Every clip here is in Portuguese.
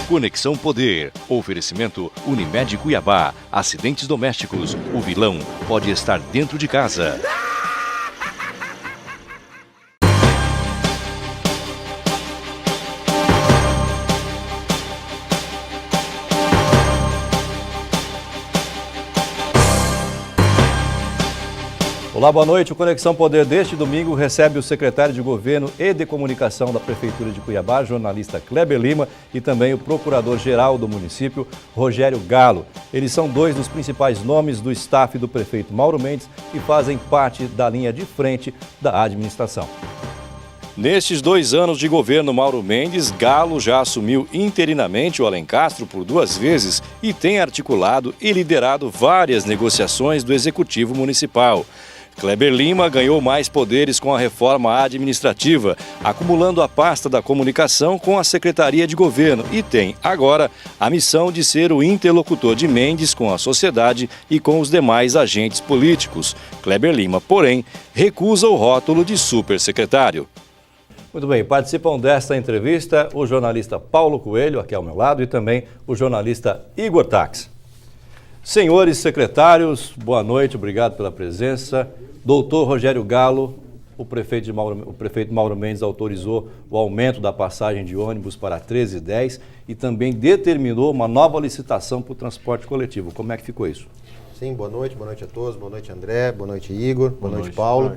Conexão Poder. Oferecimento Unimed Cuiabá. Acidentes domésticos. O vilão pode estar dentro de casa. Olá, boa noite. O Conexão Poder deste domingo recebe o secretário de Governo e de Comunicação da Prefeitura de Cuiabá, jornalista Kleber Lima, e também o procurador-geral do município, Rogério Galo. Eles são dois dos principais nomes do staff do prefeito Mauro Mendes e fazem parte da linha de frente da administração. Nestes 2 anos de governo Mauro Mendes, Galo já assumiu interinamente o Alencastro por 2 vezes e tem articulado e liderado várias negociações do Executivo Municipal. Kleber Lima ganhou mais poderes com a reforma administrativa, acumulando a pasta da comunicação com a Secretaria de Governo e tem, agora, a missão de ser o interlocutor de Mendes com a sociedade e com os demais agentes políticos. Kleber Lima, porém, recusa o rótulo de supersecretário. Muito bem, participam desta entrevista o jornalista Paulo Coelho, aqui ao meu lado, e também o jornalista Igor Tax. Senhores secretários, boa noite, obrigado pela presença. Doutor Rogério Galo, o prefeito Mauro Mendes autorizou o aumento da passagem de ônibus para 13,10 e também determinou uma nova licitação para o transporte coletivo. Como é que ficou isso? Sim, boa noite a todos, boa noite André, boa noite Igor, boa noite Paulo.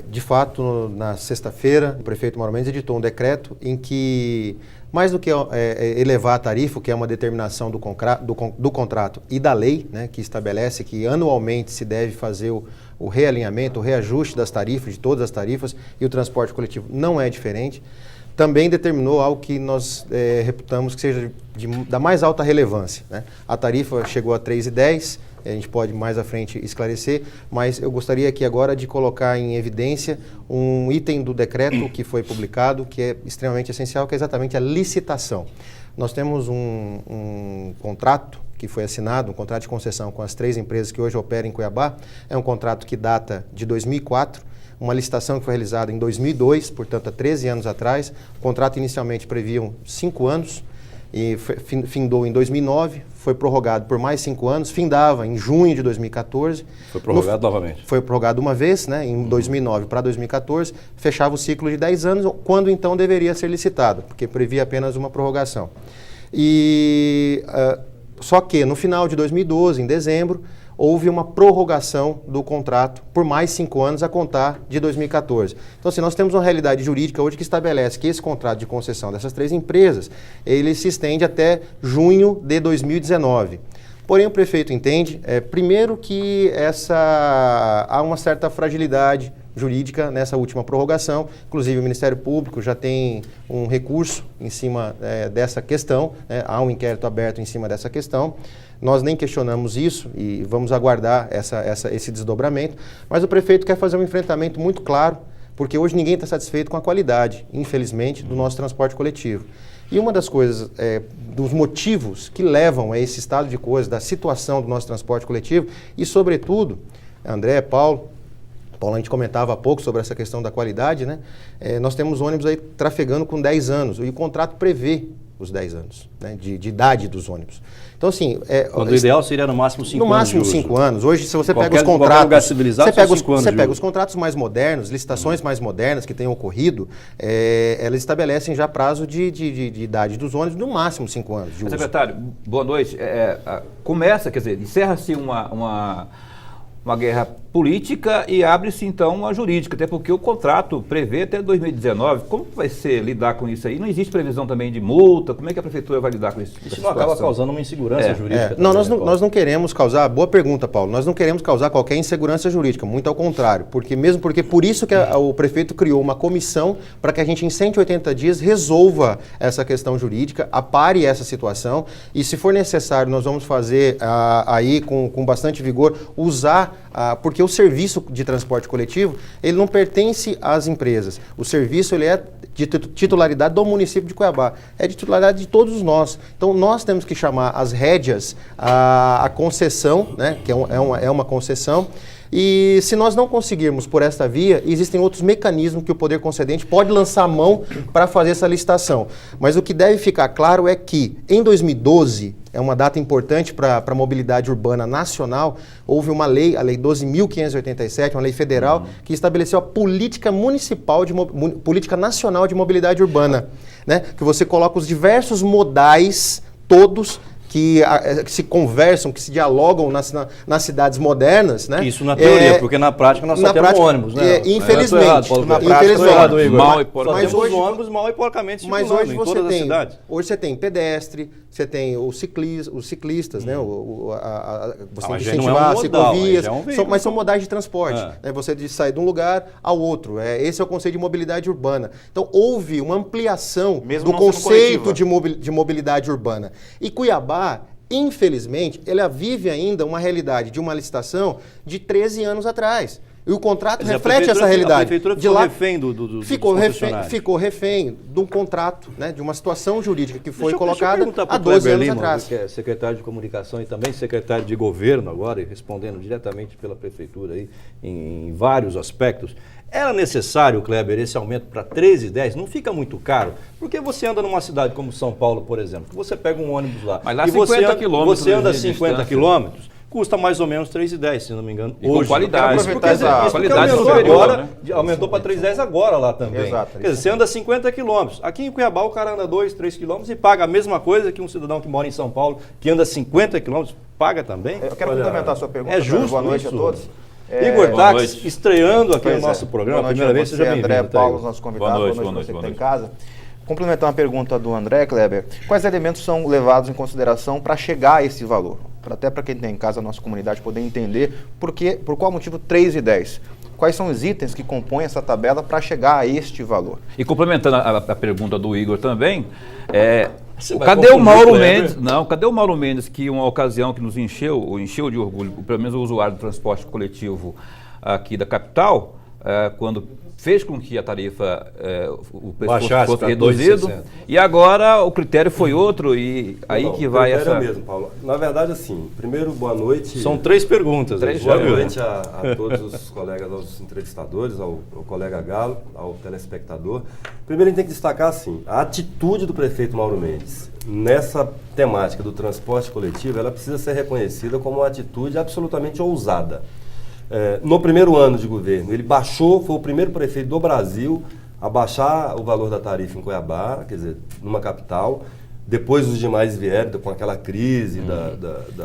De fato, na sexta-feira, o prefeito Mauro Mendes editou um decreto em que, mais do que elevar a tarifa, que é uma determinação do contrato e da lei, né, que estabelece que anualmente se deve fazer o realinhamento, o reajuste das tarifas, de todas as tarifas, e o transporte coletivo não é diferente, também determinou algo que nós reputamos que seja da mais alta relevância, né? A tarifa chegou a 3,10, a gente pode mais à frente esclarecer, mas eu gostaria aqui agora de colocar em evidência um item do decreto que foi publicado, que é extremamente essencial, que é exatamente a licitação. Nós temos um contrato que foi assinado, um contrato de concessão com as 3 empresas que hoje operam em Cuiabá. É um contrato que data de 2004, uma licitação que foi realizada em 2002, portanto há 13 anos atrás. O contrato inicialmente previa 5 anos e findou em 2009, foi prorrogado por mais 5 anos, findava em junho de 2014. Foi prorrogado novamente? Foi prorrogado uma vez, né, em 2009 para 2014, fechava o ciclo de 10 anos, quando então deveria ser licitado, porque previa apenas uma prorrogação. Só que no final de 2012, em dezembro, houve uma prorrogação do contrato por mais 5 anos a contar de 2014. Então, assim, nós temos uma realidade jurídica hoje que estabelece que esse contrato de concessão dessas 3 empresas, ele se estende até junho de 2019. Porém, o prefeito entende, primeiro, que há uma certa fragilidade jurídica nessa última prorrogação. Inclusive, o Ministério Público já tem um recurso em cima dessa questão, né? Há um inquérito aberto em cima dessa questão. Nós nem questionamos isso e vamos aguardar esse desdobramento, mas o prefeito quer fazer um enfrentamento muito claro, porque hoje ninguém está satisfeito com a qualidade, infelizmente, do nosso transporte coletivo. E uma das coisas, dos motivos que levam a esse estado de coisas, da situação do nosso transporte coletivo, e sobretudo, André, Paulo, a gente comentava há pouco sobre essa questão da qualidade, né? Nós temos ônibus aí trafegando com 10 anos, e o contrato prevê os 10 anos, né, de idade dos ônibus. Então, assim... Quando o ideal seria no máximo 5 anos. No máximo 5 anos. Hoje, se você pega os contratos... Você pega os contratos mais modernos, licitações mais modernas que tenham ocorrido, elas estabelecem já prazo de idade dos ônibus no máximo 5 anos de uso. Secretário, boa noite. Começa, quer dizer, encerra-se uma guerra política e abre-se então uma jurídica, até porque o contrato prevê até 2019. Como vai ser lidar com isso aí? Não existe previsão também de multa? Como é que a prefeitura vai lidar com isso? Isso não acaba causando uma insegurança jurídica? Não, nós não queremos causar, boa pergunta, Paulo, nós não queremos causar qualquer insegurança jurídica, muito ao contrário, porque por isso que o prefeito criou uma comissão para que a gente em 180 dias resolva essa questão jurídica, apare essa situação e, se for necessário, nós vamos fazer aí com bastante vigor, porque o serviço de transporte coletivo, ele não pertence às empresas. O serviço, ele é de titularidade do município de Cuiabá. É de titularidade de todos nós. Então, nós temos que chamar as rédeas, a concessão, né, que é uma concessão, E se nós não conseguirmos por esta via, existem outros mecanismos que o poder concedente pode lançar a mão para fazer essa licitação. Mas o que deve ficar claro é que, em 2012, é uma data importante para a mobilidade urbana nacional, houve uma lei, a Lei 12.587, uma lei federal, que estabeleceu a política municipal, política nacional de mobilidade urbana, né? Que você coloca os diversos modais, todos, que se conversam, que se dialogam nas cidades modernas, né? Isso na teoria, porque na prática nós só temos ônibus, né? Infelizmente. Na prática, Mal e mas hoje ônibus mal e porcamente circulando mas hoje em todas as cidades. Hoje você tem pedestre, você tem os ciclistas, né? Você tem que incentivar ciclovias, mas são modais de transporte. Né? Você sai de um lugar ao outro. Esse é o conceito de mobilidade urbana. Então houve uma ampliação do conceito de mobilidade urbana. E Cuiabá, infelizmente, ela vive ainda uma realidade de uma licitação de 13 anos atrás. E o contrato reflete essa realidade. A prefeitura ficou refém dos ficou refém de um contrato, né, de uma situação jurídica que foi colocada há 12 anos atrás. Que é secretário de comunicação e também secretário de governo agora, e respondendo diretamente pela prefeitura aí, em vários aspectos. Era necessário, Kleber, esse aumento para 13,10? Não fica muito caro? Porque você anda numa cidade como São Paulo, por exemplo, que você pega um ônibus lá, mas lá e 50 quilômetros você anda 50 quilômetros, custa mais ou menos 3,10, se não me engano. E com qualidade. Qualidade superior, né? Aumentou para 3,10 agora lá também. Exato. Quer dizer, você anda 50 quilômetros. Aqui em Cuiabá o cara anda 2, 3 quilômetros e paga a mesma coisa que um cidadão que mora em São Paulo, que anda 50 quilômetros, paga também. Eu quero complementar a sua pergunta. É justo. Boa noite isso. a todos. Igor Tax, estreando aqui no nosso programa, boa noite primeira vez, você, seja bem-vindo. André, Paulo, nosso convidado, boa noite você que está em casa. Complementar uma pergunta do André, Kleber, quais elementos são levados em consideração para chegar a esse valor? Até para quem tem em casa, a nossa comunidade, poder entender por qual motivo 3,10. Quais são os itens que compõem essa tabela para chegar a este valor? E complementando a pergunta do Igor também, cadê o Mauro Mendes? Não, cadê o Mauro Mendes, que uma ocasião que nos encheu de orgulho, pelo menos o usuário do transporte coletivo aqui da capital, quando fez com que a tarifa, o preço fosse reduzido, e agora o critério foi outro, e aí não, que vai essa... É mesmo, Paulo. Na verdade, assim, primeiro, boa noite. São 3 perguntas. Boa noite a todos os colegas, aos entrevistadores, ao colega Galo, ao telespectador. Primeiro, a gente tem que destacar, assim, a atitude do prefeito Mauro Mendes nessa temática do transporte coletivo, ela precisa ser reconhecida como uma atitude absolutamente ousada. No primeiro ano de governo, ele baixou, foi o primeiro prefeito do Brasil a baixar o valor da tarifa em Cuiabá, quer dizer, numa capital. Depois os demais vieram com aquela crise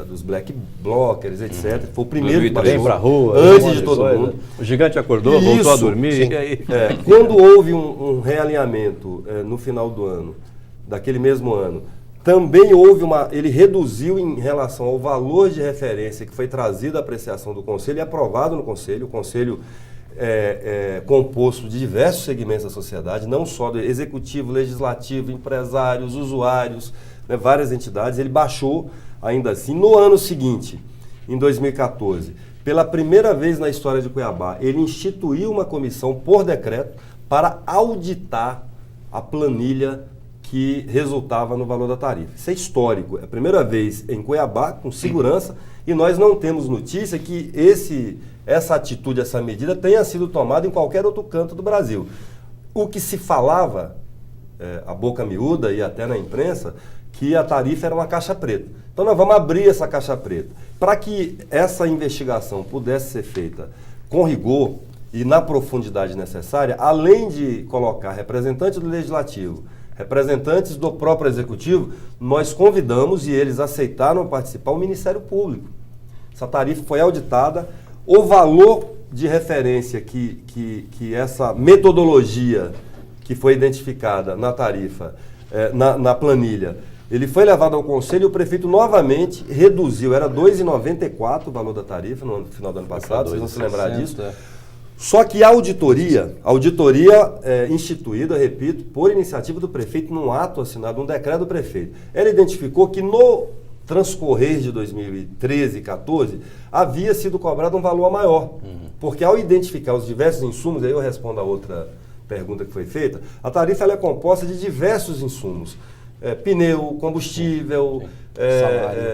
dos black blockers, etc. Foi o primeiro que baixou pra rua, antes de todo mundo. O gigante acordou, voltou a dormir. E aí? Quando houve um realinhamento no final do ano, daquele mesmo ano, também houve ele reduziu em relação ao valor de referência que foi trazido à apreciação do Conselho e aprovado no Conselho. O Conselho é composto de diversos segmentos da sociedade, não só do executivo, legislativo, empresários, usuários, né, várias entidades. Ele baixou ainda assim. No ano seguinte, em 2014, pela primeira vez na história de Cuiabá, ele instituiu uma comissão por decreto para auditar a planilha que resultava no valor da tarifa. Isso é histórico. É a primeira vez em Cuiabá, com segurança, e nós não temos notícia que essa atitude, essa medida tenha sido tomada em qualquer outro canto do Brasil. O que se falava, a boca miúda e até na imprensa, que a tarifa era uma caixa preta. Então nós vamos abrir essa caixa preta. Para que essa investigação pudesse ser feita com rigor e na profundidade necessária, além de colocar representantes do Legislativo, representantes do próprio Executivo, nós convidamos, e eles aceitaram participar, o Ministério Público. Essa tarifa foi auditada, o valor de referência que essa metodologia que foi identificada na tarifa, na planilha, ele foi levado ao Conselho e o prefeito novamente reduziu, era R$ 2,94 o valor da tarifa no final do ano passado, vocês vão se lembrar disso. Só que a auditoria instituída, repito, por iniciativa do prefeito, num ato assinado, um decreto do prefeito, ela identificou que no transcorrer de 2013 e 2014, havia sido cobrado um valor maior. Porque ao identificar os diversos insumos, aí eu respondo a outra pergunta que foi feita, a tarifa ela é composta de diversos insumos. pneu, combustível,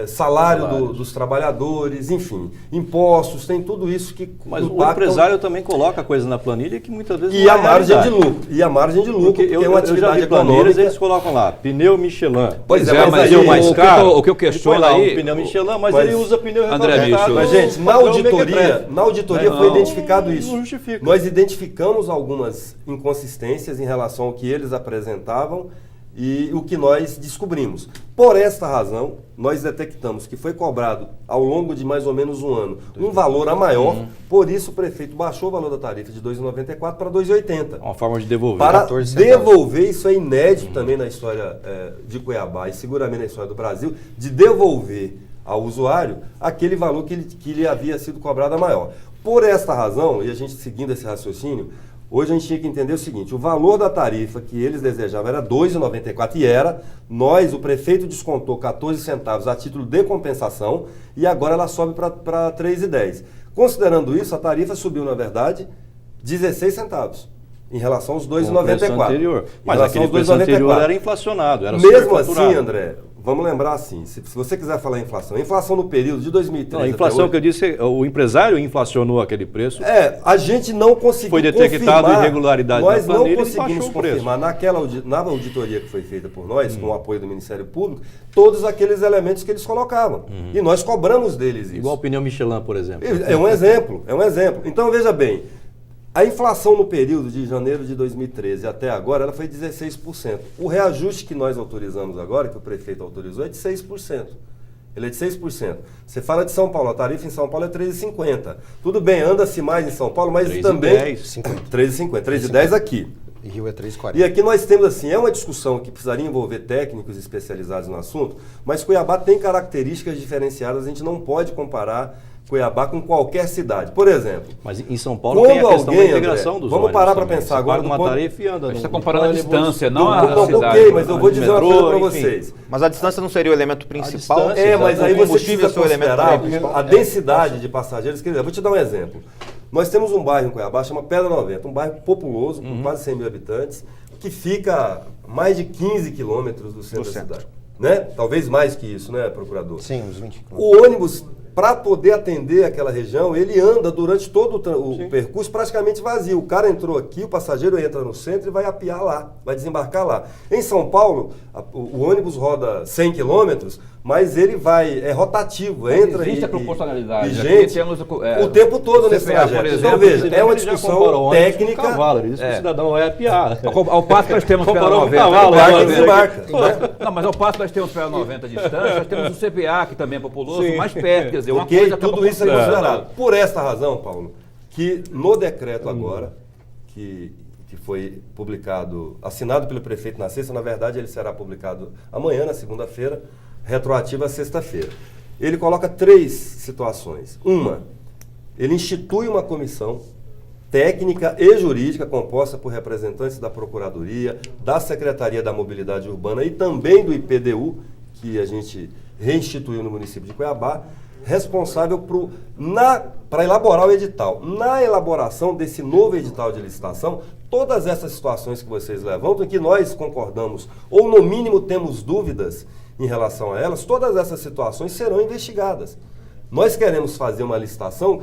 salário dos trabalhadores, enfim, impostos, tem tudo isso que Mas o empresário também coloca coisa na planilha que muitas vezes e não a é margem de realidade. lucro. E a margem de lucro, Porque porque é uma eu já atividade vi planilhas, econômica. eles colocam lá, pneu Michelin. Pois é, mas aí aí o mais o que eu caro, tô- o que eu ele põe questiono lá aí- um pneu Michelin, mas Mas, ele usa pneu André retrojetado. Bicho, Mas, gente, na padrão auditoria mequetrefe. foi Não, identificado isso. não justifica. Nós identificamos algumas inconsistências em relação ao que eles apresentavam e o que nós descobrimos. Por esta razão, nós detectamos que foi cobrado ao longo de mais ou menos um ano um valor a maior, por isso o prefeito baixou o valor da tarifa de R$ 2,94 para R$ 2,80. Uma forma de devolver. Para 14 centavos. devolver, isso é inédito também na história de Cuiabá e seguramente na história do Brasil, de devolver ao usuário aquele valor que lhe havia sido cobrado a maior. Por esta razão, e a gente seguindo esse raciocínio, hoje a gente tinha que entender o seguinte, o valor da tarifa que eles desejavam era R$ 2,94 e o prefeito descontou 14 centavos a título de compensação e agora ela sobe para R$ 3,10. Considerando isso, a tarifa subiu, na verdade, 16 centavos em relação aos R$ 2,94. Anterior. Mas relação aquele aos preço anterior 2,94. era inflacionado, era Mesmo assim, superfaturado. André, vamos lembrar assim, se você quiser falar em inflação, a inflação no período de 2013 Não, a inflação que eu disse, o empresário inflacionou aquele preço. a gente não conseguiu Foi detectado confirmar, irregularidade nós na planilha não e baixou conseguimos o preço. confirmar na auditoria que foi feita por nós, com o apoio do Ministério Público, todos aqueles elementos que eles colocavam. E nós cobramos deles isso. Igual o pneu Michelin, por exemplo. É um exemplo. Então, veja bem, a inflação no período de janeiro de 2013 até agora, ela foi 16%. O reajuste que nós autorizamos agora, que o prefeito autorizou, é de 6%. Ele é de 6%. Você fala de São Paulo, a tarifa em São Paulo é 3,50. Tudo bem, anda-se mais em São Paulo, mas 3,10. também... 3,50. 3,10 aqui. E Rio é 3,40. E aqui nós temos assim, é uma discussão que precisaria envolver técnicos especializados no assunto, mas Cuiabá tem características diferenciadas, a gente não pode comparar Cuiabá com qualquer cidade. Por exemplo, Mas em São Paulo tem a questão da integração dos vamos ônibus parar para também. pensar Você agora paga uma do ponto- tarifa e anda. A gente está no comparando a ônibus, distância, não a ok, cidade. mas eu vou dizer uma metrô, coisa para enfim. vocês. Mas a distância não seria o elemento principal? distância, Mas aí o você combustível precisa é o elemento considerar principal? a densidade de passageiros. Quer dizer, eu vou te dar um exemplo. Nós temos um bairro em Cuiabá, chama Pedra 90, um bairro populoso, com quase 100 mil habitantes, que fica a mais de 15 quilômetros do centro da cidade. Né? Talvez mais que isso, né, procurador? Sim, uns 20 quilômetros. O ônibus, para poder atender aquela região, ele anda durante todo o percurso praticamente vazio. O cara entrou aqui, o passageiro entra no centro e vai apiar lá, vai desembarcar lá. Em São Paulo, o ônibus roda 100 quilômetros, mas ele é rotativo, Mas entra existe e a proporcionalidade. e Aqui gente, temos, o tempo todo nesse CPA, por trajeto. exemplo, Então veja, é uma Ele já comparou discussão ônibus com técnica. cavalo, ele disse que o cidadão vai apiar. Ao passo que nós temos PA Comparou com 90. cavalo, Embarca e né? desembarca. Não, mas ao passo que nós temos PA 90 de distância, nós temos o CPA, que também é populoso, Sim. mais perto. Quer dizer, uma Ok, coisa acaba tudo isso é considerando. considerado. Por esta razão, Paulo, que no decreto agora, que foi publicado, assinado pelo prefeito na sexta, na verdade ele será publicado amanhã, na segunda-feira, retroativo à sexta-feira. Ele coloca 3 situações. Uma, ele institui uma comissão técnica e jurídica composta por representantes da Procuradoria, da Secretaria da Mobilidade Urbana e também do IPDU, que a gente reinstituiu no município de Cuiabá, responsável para elaborar o edital. Na elaboração desse novo edital de licitação, todas essas situações que vocês levantam, que nós concordamos, ou no mínimo temos dúvidas em relação a elas, todas essas situações serão investigadas. Nós queremos fazer uma licitação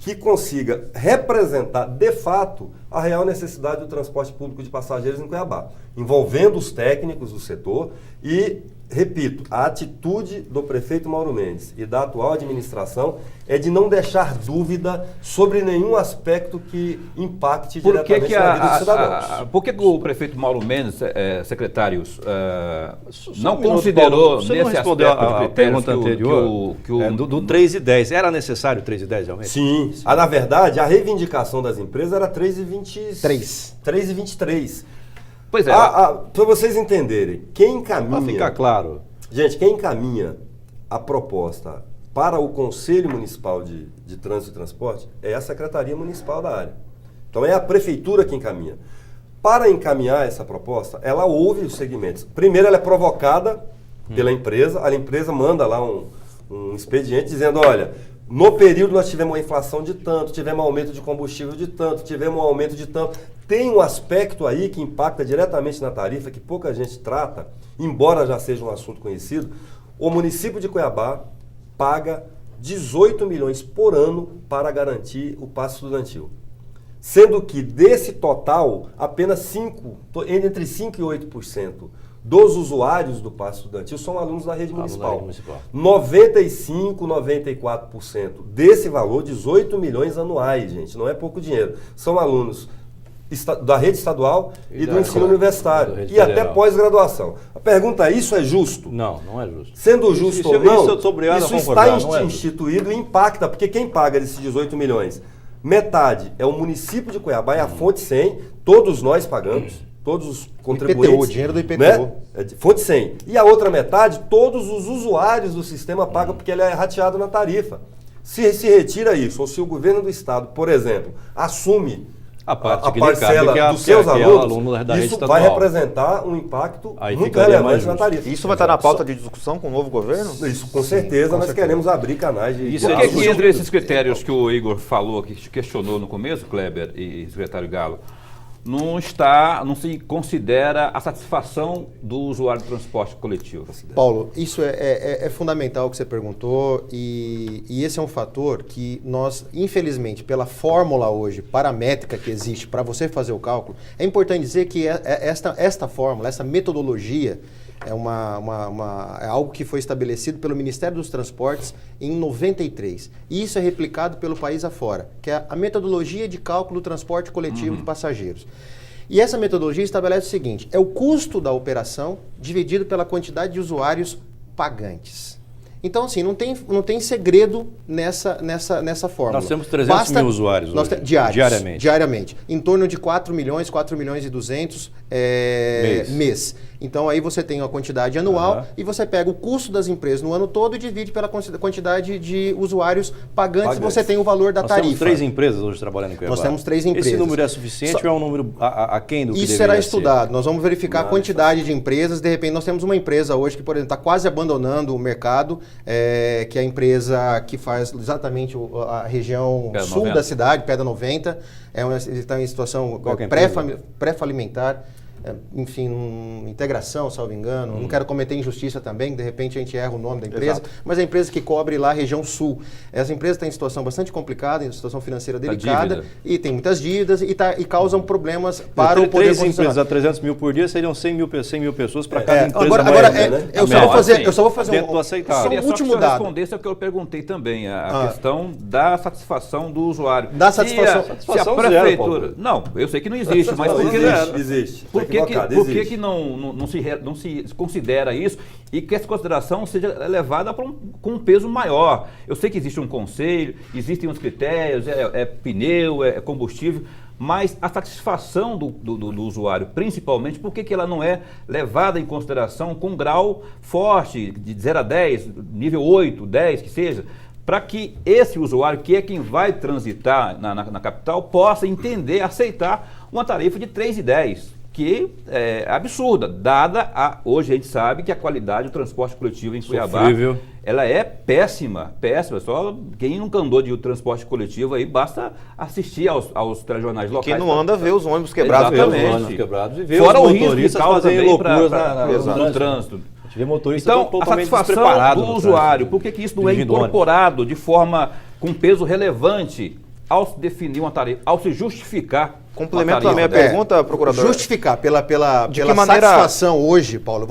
que consiga representar, de fato, a real necessidade do transporte público de passageiros em Cuiabá, envolvendo os técnicos do setor e, repito, a atitude do prefeito Mauro Mendes e da atual administração é de não deixar dúvida sobre nenhum aspecto que impacte diretamente na vida dos cidadãos. Por que o prefeito Mauro Mendes, secretários, Só não um minuto, considerou Paulo. Você não nesse respondeu aspecto de a critérios pergunta anterior do 3,10. Era necessário 3,10 realmente? Sim. Na verdade, a reivindicação das empresas era 3,23. Pois é. Para vocês entenderem, quem encaminha... Para ficar claro. Gente, quem encaminha a proposta para o Conselho Municipal de Trânsito e Transporte é a Secretaria Municipal da área. Então é a Prefeitura que encaminha. Para encaminhar essa proposta, ela ouve os segmentos. Primeiro ela é provocada pela empresa, a empresa manda lá um expediente dizendo, olha, No período nós tivemos uma inflação de tanto, tivemos um aumento de combustível de tanto, tivemos um aumento de tanto. Tem um aspecto aí que impacta diretamente na tarifa, que pouca gente trata, embora já seja um assunto conhecido. O município de Cuiabá paga 18 milhões por ano para garantir o passe estudantil. Sendo que desse total, apenas entre 5% e 8% dos usuários do passe estudantil são alunos da rede municipal. 95, 94% desse valor, 18 milhões anuais, gente, não é pouco dinheiro. São alunos da rede estadual e do ensino universitário e até pós-graduação. A pergunta é, isso é justo? Não, não é justo. Sendo justo ou não, isso está instituído e impacta, porque quem paga desses 18 milhões? Metade é o município de Cuiabá, é a fonte 100, todos nós pagamos, todos os contribuintes. IPTU, dinheiro do IPTU. Né? Fonte 100. E a outra metade, todos os usuários do sistema pagam porque ele é rateado na tarifa. Se retira isso, ou se o governo do estado, por exemplo, assume a parcela dos seus alunos, isso vai representar um impacto muito relevante na tarifa. Isso vai estar na pauta de discussão com o novo governo? Isso, com certeza, nós queremos abrir canais de... Isso é que entre esses critérios que o Igor falou, que questionou no começo, Kleber e secretário Galo, não se considera a satisfação do usuário do transporte coletivo. Paulo, isso é fundamental o que você perguntou e esse é um fator que nós, infelizmente, pela fórmula hoje paramétrica que existe para você fazer o cálculo, é importante dizer que esta fórmula, essa metodologia, é algo que foi estabelecido pelo Ministério dos Transportes em 93. E isso é replicado pelo país afora, que é a metodologia de cálculo do transporte coletivo de passageiros. E essa metodologia estabelece o seguinte, é o custo da operação dividido pela quantidade de usuários pagantes. Então, assim, não tem segredo nessa fórmula. Nós temos 300 mil usuários hoje, diariamente. Em torno de 4 milhões e 200 mês. Então, aí você tem uma quantidade anual e você pega o custo das empresas no ano todo e divide pela quantidade de usuários pagantes. Você tem o valor da tarifa. Nós temos 3 empresas hoje trabalhando em Cuiabá. Nós temos 3 empresas. Esse número é suficiente ou é um número aquém do que Isso será estudado. Nós vamos verificar a quantidade de empresas. De repente, nós temos uma empresa hoje que, por exemplo, está quase abandonando o mercado, que é a empresa que faz exatamente a região sul da cidade, Pedra 90. Está em situação pré-falimentar. Enfim, integração, salvo engano. Não quero cometer injustiça também, de repente a gente erra o nome da empresa, mas é a empresa que cobre lá a região sul. Essa empresa está em situação bastante complicada, em situação financeira delicada, e tem muitas dívidas e causam problemas para o poder concessionário. 3 empresas a 300 mil por dia seriam 100 mil pessoas para cada empresa. Eu só vou fazer um último dado. Respondesse ao que eu perguntei também, a questão da satisfação do usuário. Da satisfação. Se a prefeitura... Não, eu sei que não existe, mas existe. Por que não se considera isso e que essa consideração seja levada com um peso maior? Eu sei que existe um conselho, existem uns critérios, pneu, combustível, mas a satisfação do usuário, principalmente, por que ela não é levada em consideração com um grau forte, de 0 a 10, nível 8, 10, que seja, para que esse usuário, que é quem vai transitar na capital, possa entender, aceitar uma tarifa de 3,10, que é absurda, hoje a gente sabe que a qualidade do transporte coletivo em Cuiabá, ela é péssima, só quem nunca andou de transporte coletivo aí, basta assistir aos telejornais locais. Quem não anda vê os ônibus quebrados. Exatamente. E fora o risco que causa também no trânsito. Então, a satisfação do usuário, por que isso não é incorporado de forma com peso relevante ao se definir uma tarifa, ao se justificar? Complemento a minha pergunta, procurador. Justificar pela satisfação hoje, Paulo,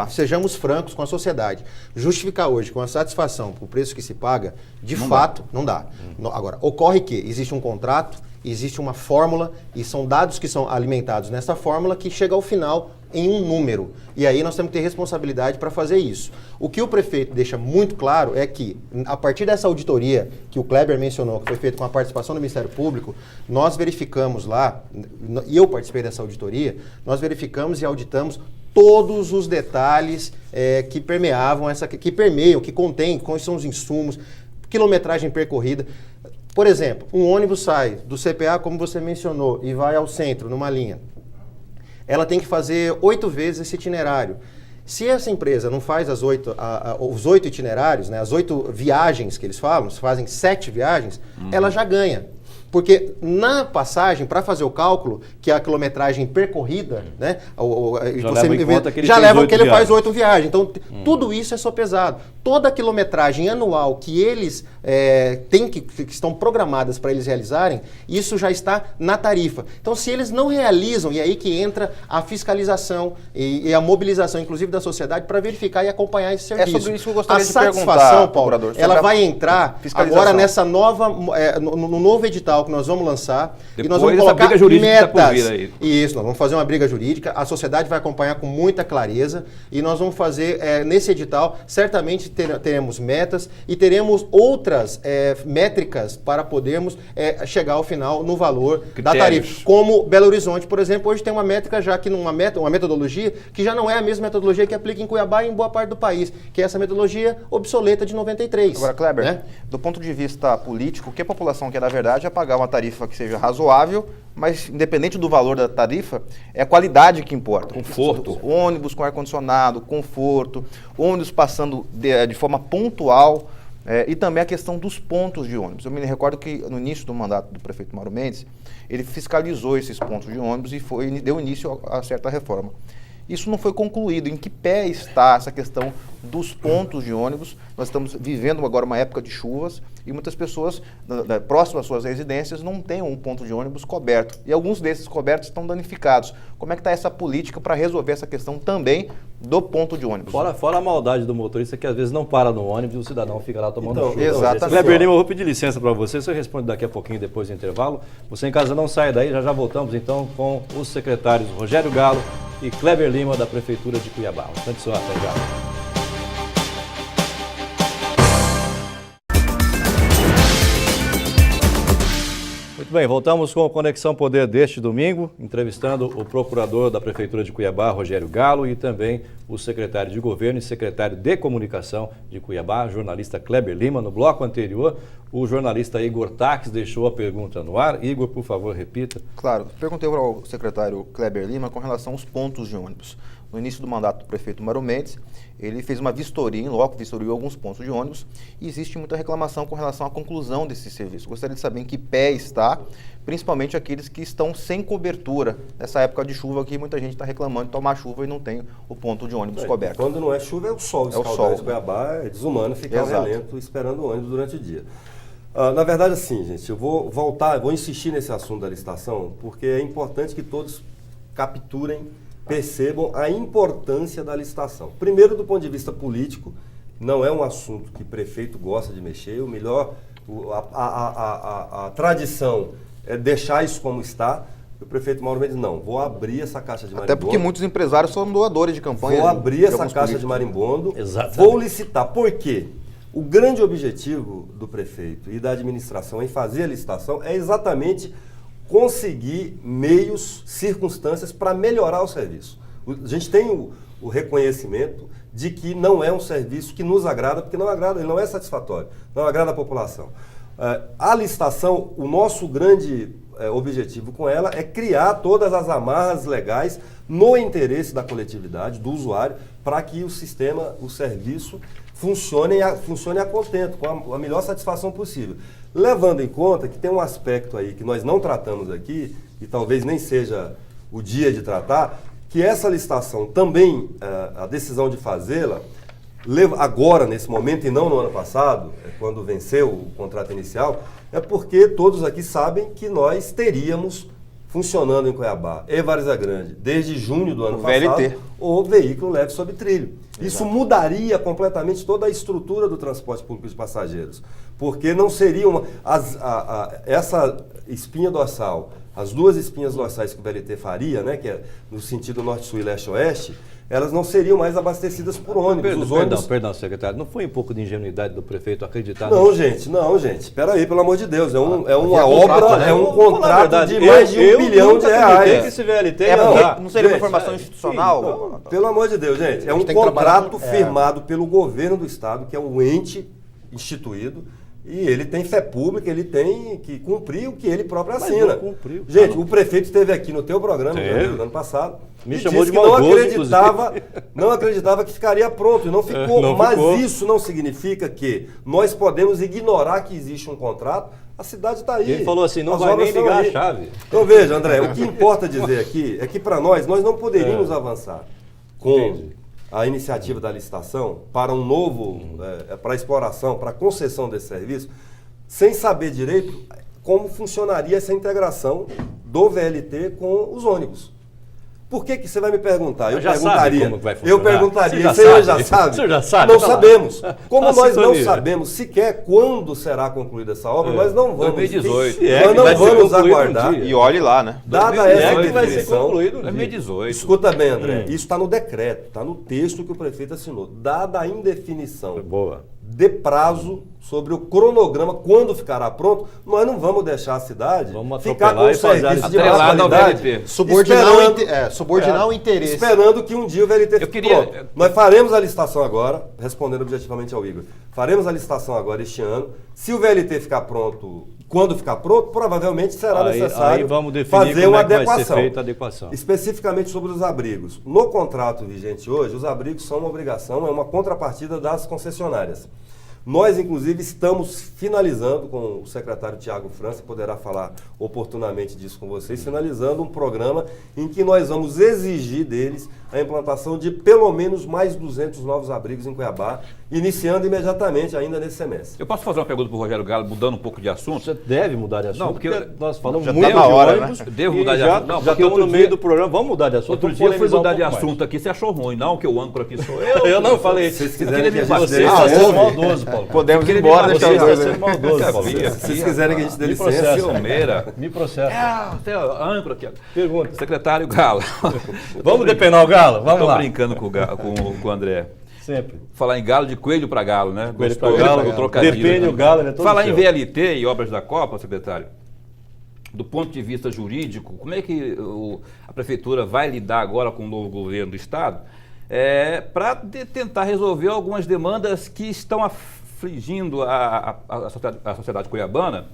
sejamos francos com a sociedade. Justificar hoje com a satisfação por preço que se paga, de fato, não dá. Agora, ocorre que existe um contrato, existe uma fórmula e são dados que são alimentados nessa fórmula que chega ao final em um número. E aí nós temos que ter responsabilidade para fazer isso. O que o prefeito deixa muito claro é que, a partir dessa auditoria que o Kleber mencionou, que foi feita com a participação do Ministério Público, nós verificamos lá, e eu participei dessa auditoria, nós verificamos e auditamos todos os detalhes que permeiam, que contêm, quais são os insumos, quilometragem percorrida. Por exemplo, um ônibus sai do CPA, como você mencionou, e vai ao centro, numa linha. Ela tem que fazer 8 vezes esse itinerário. Se essa empresa não faz os 8 itinerários, né, as 8 viagens que eles falam, se fazem 7 viagens, ela já ganha. Porque na passagem, para fazer o cálculo, que é a quilometragem percorrida, né? Já leva que ele faz 8 viagens. Então, tudo isso é sopesado. Toda a quilometragem anual que eles que estão programadas para eles realizarem, isso já está na tarifa. Então, se eles não realizam, e aí que entra a fiscalização e a mobilização, inclusive, da sociedade, para verificar e acompanhar esse serviço. É sobre isso que eu gostaria de perguntar. A satisfação, Paulo, ela vai entrar agora nessa nova, no novo edital que nós vamos lançar. Depois e nós vamos colocar briga jurídica metas. Tá por vir aí. Isso, nós vamos fazer uma briga jurídica, a sociedade vai acompanhar com muita clareza e nós vamos fazer, nesse edital, certamente teremos metas e teremos outras métricas para podermos chegar ao final no valor da tarifa. Como Belo Horizonte, por exemplo, hoje tem uma métrica já que uma metodologia que já não é a mesma metodologia que aplica em Cuiabá e em boa parte do país, que é essa metodologia obsoleta de 93. Agora, Kleber, né? Do ponto de vista político, o que a população quer, na verdade, é pagar uma tarifa que seja razoável, mas independente do valor da tarifa, é a qualidade que importa. Conforto. Ônibus com ar-condicionado, conforto, ônibus passando de forma pontual e também a questão dos pontos de ônibus. Eu me recordo que no início do mandato do prefeito Mauro Mendes, ele fiscalizou esses pontos de ônibus e deu início a certa reforma. Isso não foi concluído. Em que pé está essa questão dos pontos de ônibus? Nós estamos vivendo agora uma época de chuvas e muitas pessoas próximas às suas residências não têm um ponto de ônibus coberto. E alguns desses cobertos estão danificados. Como é que está essa política para resolver essa questão também do ponto de ônibus? Fora a maldade do motorista que às vezes não para no ônibus e o cidadão fica lá tomando chuva. Exatamente. Kleber Lima, eu vou pedir licença para você, você responde daqui a pouquinho depois do intervalo. Você em casa não sai daí, já voltamos então com os secretários Rogério Galo e Kleber Lima da Prefeitura de Cuiabá. Um instante só, até já. Muito bem, voltamos com a Conexão Poder deste domingo, entrevistando o procurador da Prefeitura de Cuiabá, Rogério Galo, e também o secretário de Governo e secretário de Comunicação de Cuiabá, jornalista Kleber Lima. No bloco anterior, o jornalista Igor Taques deixou a pergunta no ar. Igor, por favor, repita. Claro, perguntei ao secretário Kleber Lima com relação aos pontos de ônibus. No início do mandato do prefeito Mauro Mendes, ele fez uma vistoria, em loco vistoriou alguns pontos de ônibus e existe muita reclamação com relação à conclusão desse serviço. Gostaria de saber em que pé está, principalmente aqueles que estão sem cobertura nessa época de chuva, que muita gente está reclamando de tomar chuva e não tem o ponto de ônibus coberto. Quando não é chuva, é o sol escaldante de Cuiabá, é desumano ficar relento esperando o ônibus durante o dia. Na verdade, assim, gente, eu vou insistir nesse assunto da licitação, porque é importante que todos percebam a importância da licitação. Primeiro, do ponto de vista político, não é um assunto que o prefeito gosta de mexer, a tradição é deixar isso como está. O prefeito Mauro Mendes, não, vou abrir essa caixa de marimbondo. Até porque muitos empresários são doadores de campanha. Vou abrir essa caixa de marimbondo, vou licitar. Por quê? O grande objetivo do prefeito e da administração em fazer a licitação é exatamente conseguir meios, circunstâncias para melhorar o serviço. A gente tem o reconhecimento de que não é um serviço que nos agrada, porque não agrada, ele não é satisfatório, não agrada a população. A licitação, o nosso grande objetivo com ela é criar todas as amarras legais no interesse da coletividade, do usuário, para que o sistema, o serviço, funcione a contento, com a melhor satisfação possível. Levando em conta que tem um aspecto aí que nós não tratamos aqui, e talvez nem seja o dia de tratar, que essa licitação também, a decisão de fazê-la, agora, nesse momento, e não no ano passado, quando venceu o contrato inicial, é porque todos aqui sabem que nós teríamos funcionando em Cuiabá e Várzea Grande, desde junho do ano passado, o veículo leve sob trilho. Isso mudaria completamente toda a estrutura do transporte público de passageiros, porque não seria essa espinha dorsal, as duas espinhas dorsais que o VLT faria, né, que é no sentido norte-sul e leste-oeste, elas não seriam mais abastecidas por ônibus. Perdão, secretário, não foi um pouco de ingenuidade do prefeito acreditar nisso? Não, gente, espera aí, pelo amor de Deus, é uma obra, né? É um contrato de mais de R$1 bilhão. Que esse VLT não seria uma informação institucional? Pelo amor de Deus, gente, é um contrato firmado pelo governo do estado, que é um ente instituído, E ele tem fé pública, ele tem que cumprir o que ele próprio Mas assina. não cumpriu. Gente, o prefeito esteve aqui no teu programa no ano passado. Me e chamou disse de que maldoso, não acreditava que ficaria pronto. E não ficou. Não Mas ficou. isso não significa que nós podemos ignorar que existe um contrato. A cidade está aí. Ele falou assim, não As vai obras nem estão ligar aí. a chave. Então veja, André, o que importa dizer aqui é que para nós não poderíamos avançar com a iniciativa da licitação para um novo, para exploração, para concessão desse serviço, sem saber direito como funcionaria essa integração do VLT com os ônibus. Por que você vai me perguntar? Eu já perguntaria. sabe como vai funcionar. Eu perguntaria. Você Já sabe? Você já sabe? Não Tá lá. sabemos. Como A nós não sintonia. sabemos sequer quando será concluída essa obra, nós não vamos. 2018. Se é Nós que não vai ser vamos concluído um aguardar. dia. E olhe lá, né? Dada É essa que vai ser definição, concluído um dia. 2018. escuta bem, André, isso está no decreto, está no texto que o prefeito assinou. Dada a indefinição Boa. de prazo sobre o cronograma, quando ficará pronto, nós não vamos deixar a cidade Vamos ficar atropelar com e o fazer serviço a de má atrelado ao qualidade, VLT. Subordinar o interesse. esperando que um dia o VLT fique queria- pronto. Nós faremos a licitação agora, respondendo objetivamente ao Igor, faremos a licitação agora este ano. Se o VLT ficar pronto, quando ficar pronto, provavelmente será necessário aí vamos definir fazer como uma é que vai ser adequação. feita a adequação. Especificamente sobre os abrigos. No contrato vigente hoje, os abrigos são uma obrigação, é uma contrapartida das concessionárias. Nós, inclusive, estamos finalizando com o secretário Tiago França, poderá falar oportunamente disso com vocês, finalizando um programa em que nós vamos exigir deles a implantação de pelo menos mais 200 novos abrigos em Cuiabá, iniciando imediatamente ainda nesse semestre. Eu posso fazer uma pergunta para o Rogério Galo, mudando um pouco de assunto? Você deve mudar de assunto. Não, porque nós falamos já muito tá na de hora, ônibus. né? Devo e mudar de já, assunto? Não, já porque estamos outro no meio dia- do programa. Vamos mudar de assunto. Outro vamos dia eu fui polemizar mudar um de pouco mais. assunto aqui, você achou ruim, não, que o âncora aqui sou eu. Eu não falei. Se vocês Eu quiserem queria que a me gente Você dê está licença, sendo maldoso, Paulo. Podemos ir Queria embora, me deixar Você os está dois sendo aí. maldoso, Paulo. se vocês quiserem que a gente dê Me licença, processa. Ciumeira. Me processa. Tem a âncora aqui. Ó. Pergunta. Secretário Galo. Vamos depenar o Galo? Vamos Estou lá. brincando com o André. Sempre. Falar em galo, de coelho para galo, né? Coelho pra Gostou galo, do trocadilho, depende né? o galo, né? Todo Falar em seu. VLT e obras da Copa, secretário, do ponto de vista jurídico, como é que a prefeitura vai lidar agora com o novo governo do Estado para tentar resolver algumas demandas que estão afligindo a sociedade cuiabana,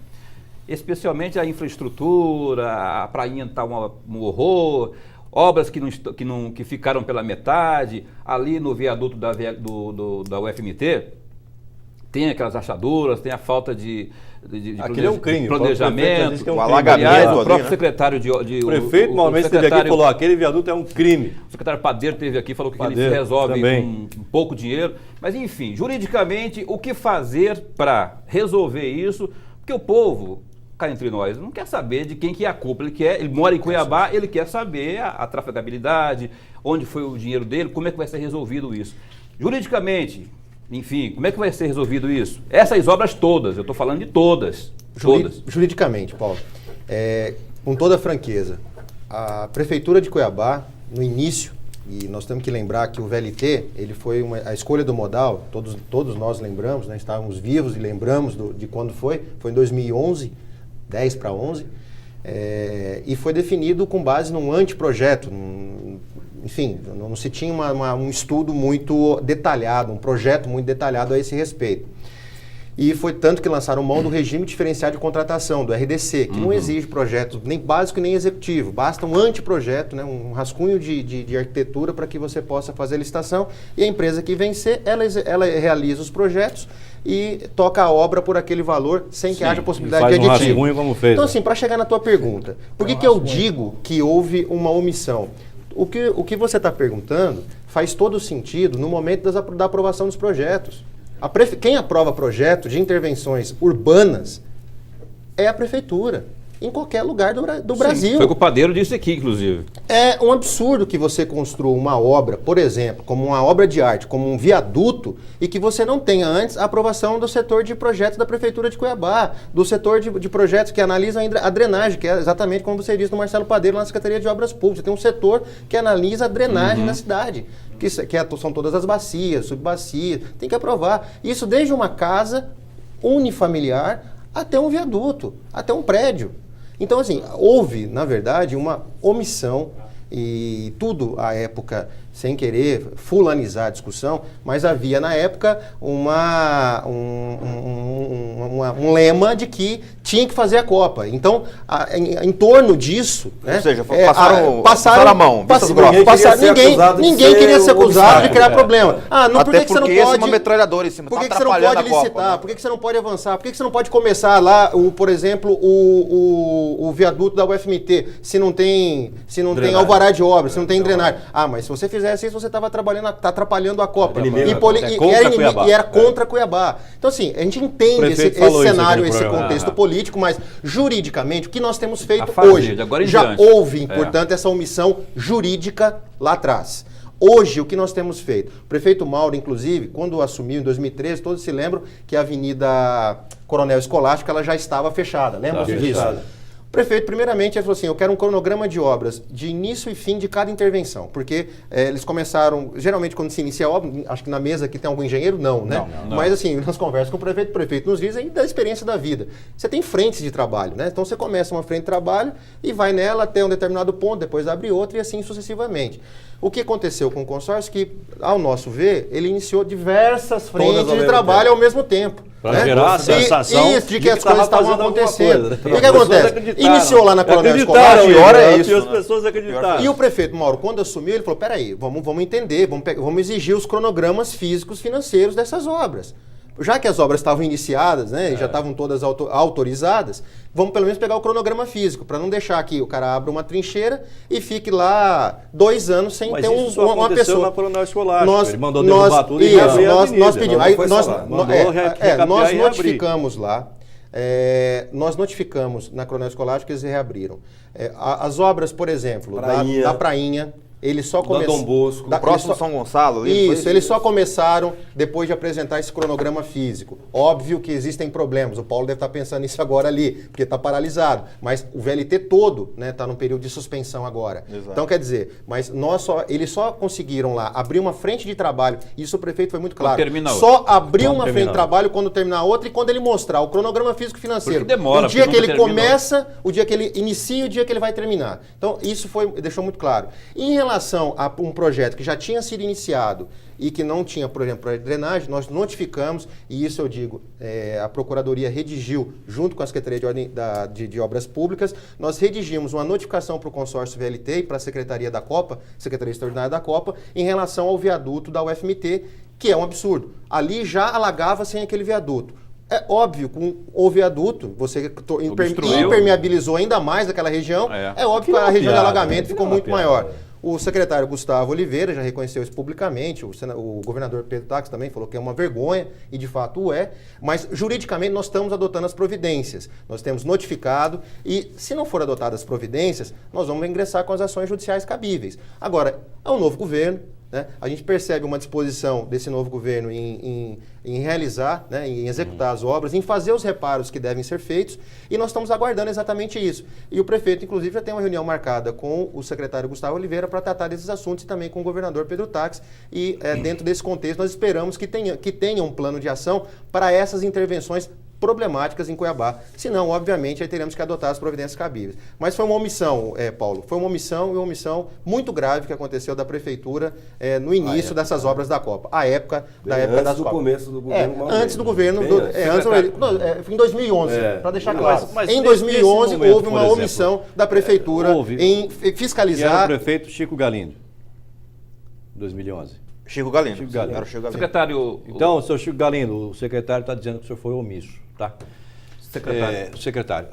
especialmente a infraestrutura, a prainha está um horror, obras que ficaram pela metade, ali no viaduto da UFMT, tem aquelas rachaduras, tem a falta de Aquele é um crime. O prefeito já planejamento. disse que é um O crime. alagamento Aliás, o ali, próprio né? secretário de O prefeito normalmente esteve aqui e falou: aquele viaduto é um crime. o secretário Padeiro esteve aqui, falou que ele se Padeiro, resolve também. com pouco dinheiro. Mas, enfim, juridicamente, o que fazer para resolver isso? Porque o povo, cá entre nós, não quer saber de quem que é a culpa. Ele mora em Cuiabá, ele quer saber a trafegabilidade, onde foi o dinheiro dele, como é que vai ser resolvido isso. Juridicamente, enfim, como é que vai ser resolvido isso? Essas obras todas, eu estou falando de todas. Todas. Juridicamente, Paulo, com toda franqueza, a Prefeitura de Cuiabá, no início, e nós temos que lembrar que o VLT, ele foi a escolha do modal, todos nós lembramos, né, estávamos vivos e lembramos de quando foi em 2011, 10 para 11, e foi definido com base num anteprojeto, enfim, não se tinha um estudo muito detalhado, um projeto muito detalhado a esse respeito. E foi tanto que lançaram mão do regime diferenciado de contratação, do RDC, que não exige projeto nem básico nem executivo, basta um anteprojeto, né, um rascunho de arquitetura para que você possa fazer a licitação, e a empresa que vencer, ela realiza os projetos e toca a obra por aquele valor sem que haja possibilidade de faz um aditivo. rascunho como fez, Então né? assim, para chegar na tua pergunta, por que eu digo que houve uma omissão? O que você está perguntando faz todo sentido no momento da aprovação dos projetos. Quem aprova projeto de intervenções urbanas é a prefeitura, em qualquer lugar do Brasil. Foi o que o Padeiro disse aqui, inclusive. É um absurdo que você construa uma obra, por exemplo, como uma obra de arte, como um viaduto, e que você não tenha antes a aprovação do setor de projetos da Prefeitura de Cuiabá, do setor de projetos que analisam a drenagem, que é exatamente como você disse no Marcelo Padeiro, lá na Secretaria de Obras Públicas. Tem um setor que analisa a drenagem na cidade, são todas as bacias, subbacias, tem que aprovar. Isso desde uma casa unifamiliar até um viaduto, até um prédio. Então, assim, houve, na verdade, uma omissão e tudo, à época, sem querer fulanizar a discussão, mas havia, na época, uma um lema de que tinha que fazer a Copa. Então, em torno disso... Ou seja, passaram a mão. Ninguém queria ser acusado de criar problema. Por que você não pode... uma metralhadora em cima, por que você não pode licitar? Né? Por que você não pode avançar? Por que você não pode começar lá, por exemplo, o viaduto da UFMT, se não tem alvará de obra, se não tem drenagem? Mas se você fizesse isso, você estava atrapalhando a Copa. E era contra Cuiabá. Então, assim, a gente entende esse cenário, esse contexto político, mas juridicamente, o que nós temos feito hoje, já houve, portanto, essa omissão jurídica lá atrás. Hoje, o que nós temos feito? O prefeito Mauro, inclusive, quando assumiu em 2013, todos se lembram que a Avenida Coronel Escolástico ela já estava fechada. Lembra-se disso? O prefeito, primeiramente, ele falou assim, eu quero um cronograma de obras de início e fim de cada intervenção, porque eles começaram, geralmente quando se inicia a obra, acho que na mesa aqui tem algum engenheiro, não, né? Não. Mas assim, nas conversas com o prefeito nos diz aí da experiência da vida. Você tem frentes de trabalho, né? Então você começa uma frente de trabalho e vai nela até um determinado ponto, depois abre outra e assim sucessivamente. O que aconteceu com o consórcio que, ao nosso ver, ele iniciou diversas frentes de trabalho ao mesmo tempo. Para gerar a sensação de que as coisas estavam acontecendo. Coisa, né? E o que acontece? Iniciou lá na Coronel Escolástico. E as pessoas acreditaram. E o prefeito Mauro, quando assumiu, ele falou, peraí, vamos entender, vamos exigir os cronogramas físicos financeiros dessas obras. Já que as obras estavam iniciadas, né, e já estavam todas autorizadas, vamos pelo menos pegar o cronograma físico, para não deixar que o cara abra uma trincheira e fique lá 2 anos sem ter uma pessoa. Na Coronel Escolástico. Ele mandou derrubar tudo e nós pedimos. Nós notificamos lá. Nós notificamos na Coronel Escolástico que eles reabriram. As obras, por exemplo, da Prainha, eles só começaram. Dom Bosco, próximo São Gonçalo. Ali, isso, eles só começaram depois de apresentar esse cronograma físico. Óbvio que existem problemas. O Paulo deve estar pensando nisso agora ali, porque está paralisado. Mas o VLT todo está num período de suspensão agora. Exato. Então, quer dizer, mas eles só conseguiram lá abrir uma frente de trabalho. Isso o prefeito foi muito claro. Só abrir uma frente de trabalho quando terminar outra e quando ele mostrar o cronograma físico financeiro. Demora, o dia que ele começa, o dia que ele inicia e o dia que ele vai terminar. Então, isso deixou muito claro. Em relação a um projeto que já tinha sido iniciado e que não tinha, por exemplo, projeto de drenagem, nós notificamos, e isso eu digo, a Procuradoria redigiu, junto com a Secretaria de Obras Públicas, nós redigimos uma notificação para o consórcio VLT e para a Secretaria da Copa, Secretaria Extraordinária da Copa, em relação ao viaduto da UFMT, que é um absurdo. Ali já alagava sem aquele viaduto. É óbvio, com o viaduto, você impermeabilizou ainda mais aquela região, é óbvio que a região de alagamento ficou muito maior. O secretário Gustavo Oliveira já reconheceu isso publicamente, o governador Pedro Táxi também falou que é uma vergonha, e de fato é, mas juridicamente nós estamos adotando as providências. Nós temos notificado e, se não for adotadas as providências, nós vamos ingressar com as ações judiciais cabíveis. Agora, é um novo governo, né? A gente percebe uma disposição desse novo governo em realizar, né, em executar as obras, em fazer os reparos que devem ser feitos, e nós estamos aguardando exatamente isso. E o prefeito, inclusive, já tem uma reunião marcada com o secretário Gustavo Oliveira para tratar desses assuntos e também com o governador Pedro Táxi. E dentro desse contexto, nós esperamos que tenha um plano de ação para essas intervenções problemáticas em Cuiabá. Senão, obviamente, aí teremos que adotar as providências cabíveis. Mas foi uma omissão, Paulo, foi uma omissão muito grave que aconteceu da Prefeitura no início dessas obras da Copa. A época das Copas. Começo do governo antes do governo... em 2011, para deixar claro. Mas em 2011 momento, houve uma omissão da Prefeitura em fiscalizar... E era o prefeito Chico Galindo, em 2011. Chico Galindo. Era o Chico Galindo. Secretário... Então, senhor Chico Galindo, o secretário está dizendo que o senhor foi omisso, tá? Secretário.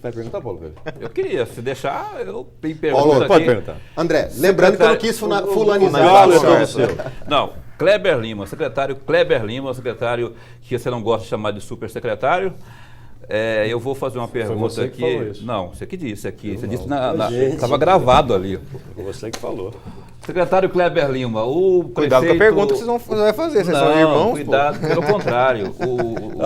Vai perguntar, Paulo? Eu queria, se deixar, eu tenho pergunta Paulo, pode perguntar. André, lembrando que eu não quis fulanizar. Não, Kleber Lima, secretário Kleber Lima, secretário que você não gosta de chamar de supersecretário. Eu vou fazer uma pergunta aqui. Não, você que disse aqui. Você disse estava gravado ali. Você que falou. Secretário Kleber Lima, cuidado com a pergunta que vocês vão fazer, vocês são irmãos? Cuidado, pelo contrário.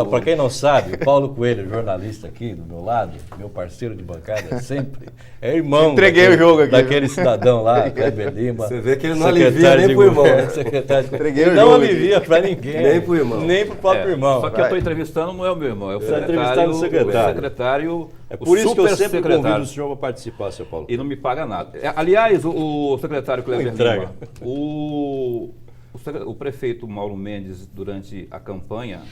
Para quem não sabe, o Paulo Coelho, jornalista aqui do meu lado, meu parceiro de bancada sempre, é irmão daquele cidadão lá, Kleber Lima. Você vê que ele não alivia nem pro irmão. Não alivia para ninguém. Nem pro irmão. Nem pro próprio irmão. Só que eu estou entrevistando, não é o meu irmão, é o secretário. É por isso que eu sempre convido o senhor para participar, seu Paulo. E não me paga nada. Aliás, o secretário Kleber Lima, o prefeito Mauro Mendes, durante a campanha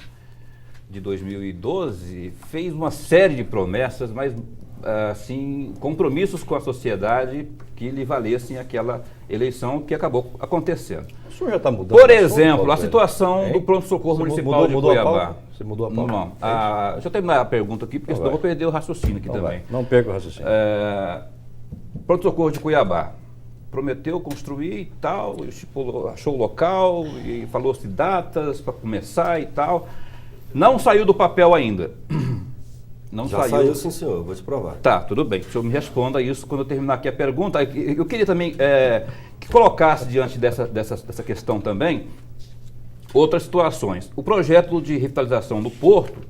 de 2012, fez uma série de promessas, mas assim, compromissos com a sociedade que lhe valessem aquela eleição que acabou acontecendo. O senhor já está mudando? Por exemplo, a situação do pronto-socorro municipal de mudou Cuiabá. Você mudou a pauta? Não. Deixa eu terminar a pergunta aqui, porque senão eu vou perder o raciocínio aqui também. Não perca o raciocínio. Pronto-socorro de Cuiabá. Prometeu construir e tal, achou o local e falou-se datas para começar e tal. Não saiu do papel ainda. Não Já saiu, sim, senhor. Vou te provar. Tá, tudo bem. O senhor me responda isso quando eu terminar aqui a pergunta. Eu queria também que colocasse diante dessa questão também outras situações. O projeto de revitalização do Porto,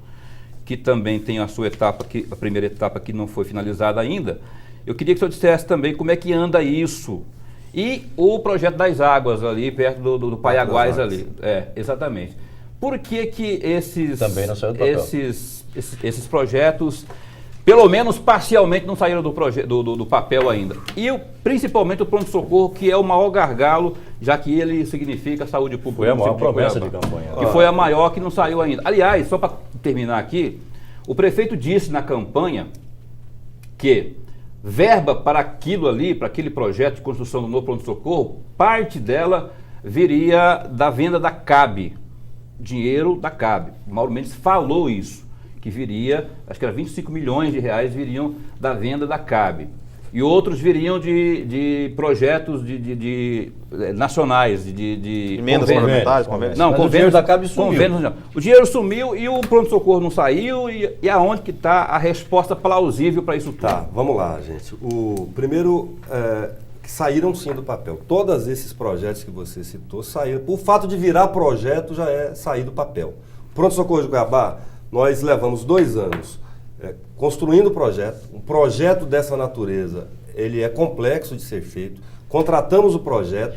que também tem a sua etapa, a primeira etapa que não foi finalizada ainda, eu queria que o senhor dissesse também como é que anda isso. E o projeto das águas ali, perto do Paiaguás ali. Exatamente. Por que que esses projetos, pelo menos parcialmente, não saíram do papel ainda? E principalmente o pronto-socorro, que é o maior gargalo, já que ele significa saúde pública. Foi a maior promessa de campanha. Que foi a maior que não saiu ainda. Aliás, só para terminar aqui, o prefeito disse na campanha que verba para aquilo ali, para aquele projeto de construção do novo pronto-socorro, parte dela viria da venda da CAB, dinheiro da CAB. O Mauro Mendes falou isso, que viria, acho que era 25 milhões de reais viriam da venda da CAB. E outros viriam de projetos nacionais, de emendas parlamentares, convênios. Não, o dinheiro da CAB sumiu. O dinheiro sumiu e o pronto-socorro não saiu. E aonde que está a resposta plausível para isso tudo? Tá, vamos lá, gente. O primeiro, que saíram sim do papel. Todos esses projetos que você citou saíram. O fato de virar projeto já é sair do papel. Pronto-socorro de Cuiabá, nós levamos 2 anos construindo o projeto. Um projeto dessa natureza, ele é complexo de ser feito. Contratamos o projeto,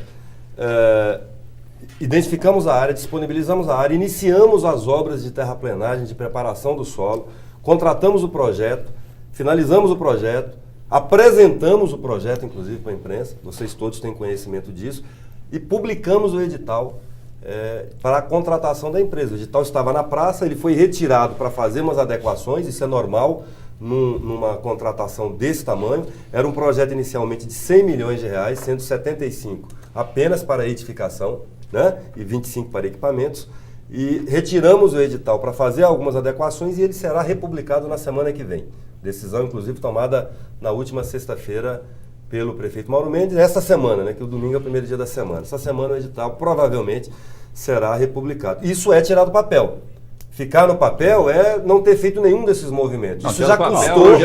identificamos a área, disponibilizamos a área, iniciamos as obras de terraplenagem, de preparação do solo, contratamos o projeto, finalizamos o projeto, apresentamos o projeto, inclusive, para a imprensa, vocês todos têm conhecimento disso, e publicamos o edital para a contratação da empresa. O edital estava na praça, ele foi retirado para fazer umas adequações, isso é normal numa contratação desse tamanho. Era um projeto inicialmente de 100 milhões de reais, sendo 75 apenas para edificação, né, e 25 para equipamentos. E retiramos o edital para fazer algumas adequações e ele será republicado na semana que vem. Decisão, inclusive, tomada na última sexta-feira pelo prefeito Mauro Mendes, essa semana, né, que o domingo é o primeiro dia da semana. Essa semana o edital provavelmente será republicado. Isso é tirar do papel. Ficar no papel é não ter feito nenhum desses movimentos. Não, isso já papel, custou.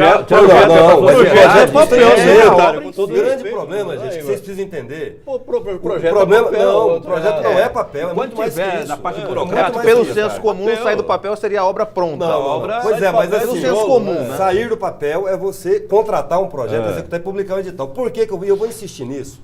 O grande problema, gente, que vocês precisam entender. O projeto o projeto não é papel, é quando muito mais que tiver isso. na parte É burocrática, muito mais Pelo que senso isso, comum, sair do papel seria a obra pronta. Não. Pois é, mas assim, senso comum, né? Sair do papel é você contratar um projeto, executar e publicar um edital. Por que eu vou insistir nisso?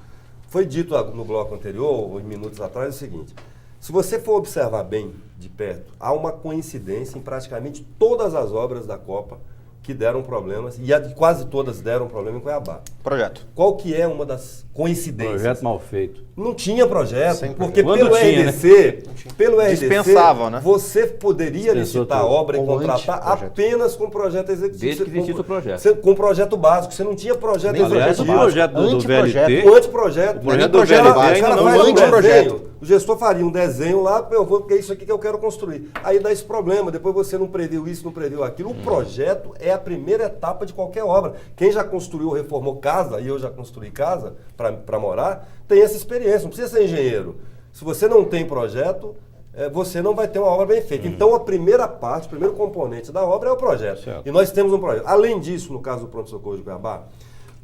Foi dito no bloco anterior, ou em minutos atrás, o seguinte: se você for observar bem de perto, há uma coincidência em praticamente todas as obras da Copa que deram problemas, e quase todas deram problema em Cuiabá. Projeto. Qual que é uma das coincidências? Projeto mal feito. Não tinha projeto, Sem porque projeto. pelo Tinha, RDC, pelo RDC, Dispensavam, né? você poderia Dispensou licitar a tudo. obra e Ou contratar anteprojeto. apenas com projeto executivo. Desde que existisse o projeto. Com projeto básico, você não tinha projeto Nem Aliás, o executivo. projeto do Anteprojeto. VLT... O anteprojeto. O projeto Nem do projeto VLT básico. ainda O cara não faz um anteprojeto. desenho, o gestor faria um desenho lá, porque é isso aqui que eu quero construir. Aí dá esse problema, depois você não previu isso, não previu aquilo. O projeto é a primeira etapa de qualquer obra. Quem já construiu ou reformou casa, e eu já construí casa para morar, tem essa experiência, não precisa ser engenheiro. Se você não tem projeto, você não vai ter uma obra bem feita. Então a primeira parte, o primeiro componente da obra é o projeto. Certo. E nós temos um projeto. Além disso, no caso do pronto-socorro de Cuiabá,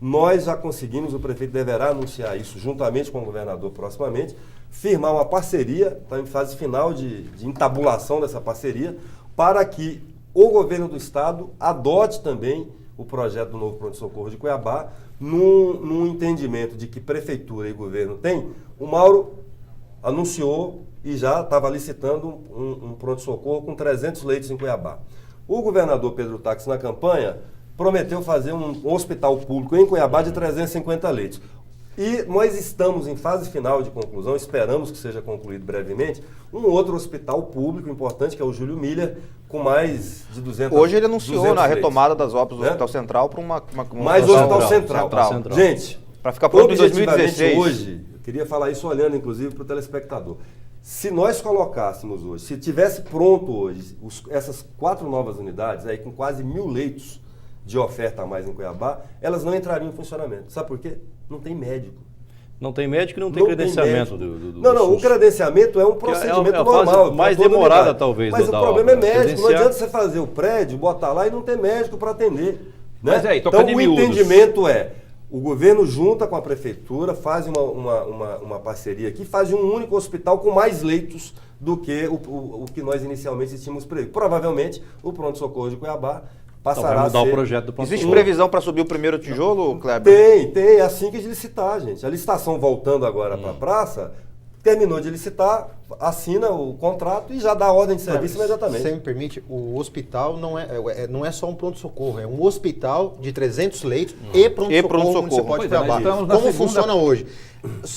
nós já conseguimos, o prefeito deverá anunciar isso juntamente com o governador proximamente, firmar uma parceria, está em fase final de entabulação dessa parceria, para que o governo do estado adote também o projeto do novo pronto-socorro de Cuiabá, num entendimento de que prefeitura e governo tem. O Mauro anunciou e já estava licitando um pronto-socorro com 300 leitos em Cuiabá. O governador Pedro Táxi, na campanha, prometeu fazer um hospital público em Cuiabá de 350 leitos. E nós estamos em fase final de conclusão, esperamos que seja concluído brevemente, um outro hospital público importante, que é o Júlio Miller, com mais de 200 Hoje ele anunciou na retomada leitos, das obras do Hospital Central para uma mais o Hospital Central. Gente, para ficar pronto em objetivamente 2016. hoje, eu queria falar isso olhando inclusive para o telespectador. Se nós colocássemos hoje, se tivesse pronto hoje essas 4 novas unidades, aí com quase 1.000 leitos de oferta a mais em Cuiabá, elas não entrariam em funcionamento. Sabe por quê? Não tem médico. Não tem médico e não tem credenciamento do Não, SUS. o credenciamento é um procedimento é a normal. fase mais demorada, talvez, Mas da o problema é obra. médico. Não adianta você fazer o prédio, botar lá e não ter médico para atender. Né? Mas então toca de o miúdos. entendimento é, o governo junta com a prefeitura, faz uma parceria aqui, faz um único hospital com mais leitos do que o que nós inicialmente tínhamos previsto. Provavelmente, o pronto-socorro de Cuiabá passará vai mudar a ser... o projeto do pronto-socorro. Existe previsão para subir o primeiro tijolo, Kleber? Tem, é assim que de licitar, gente. A licitação voltando agora para a praça, terminou de licitar, assina o contrato e já dá a ordem de serviço imediatamente. Se você me permite, o hospital não é só um pronto-socorro, é um hospital de 300 leitos e pronto-socorro municipal de Cuiabá. Como funciona hoje?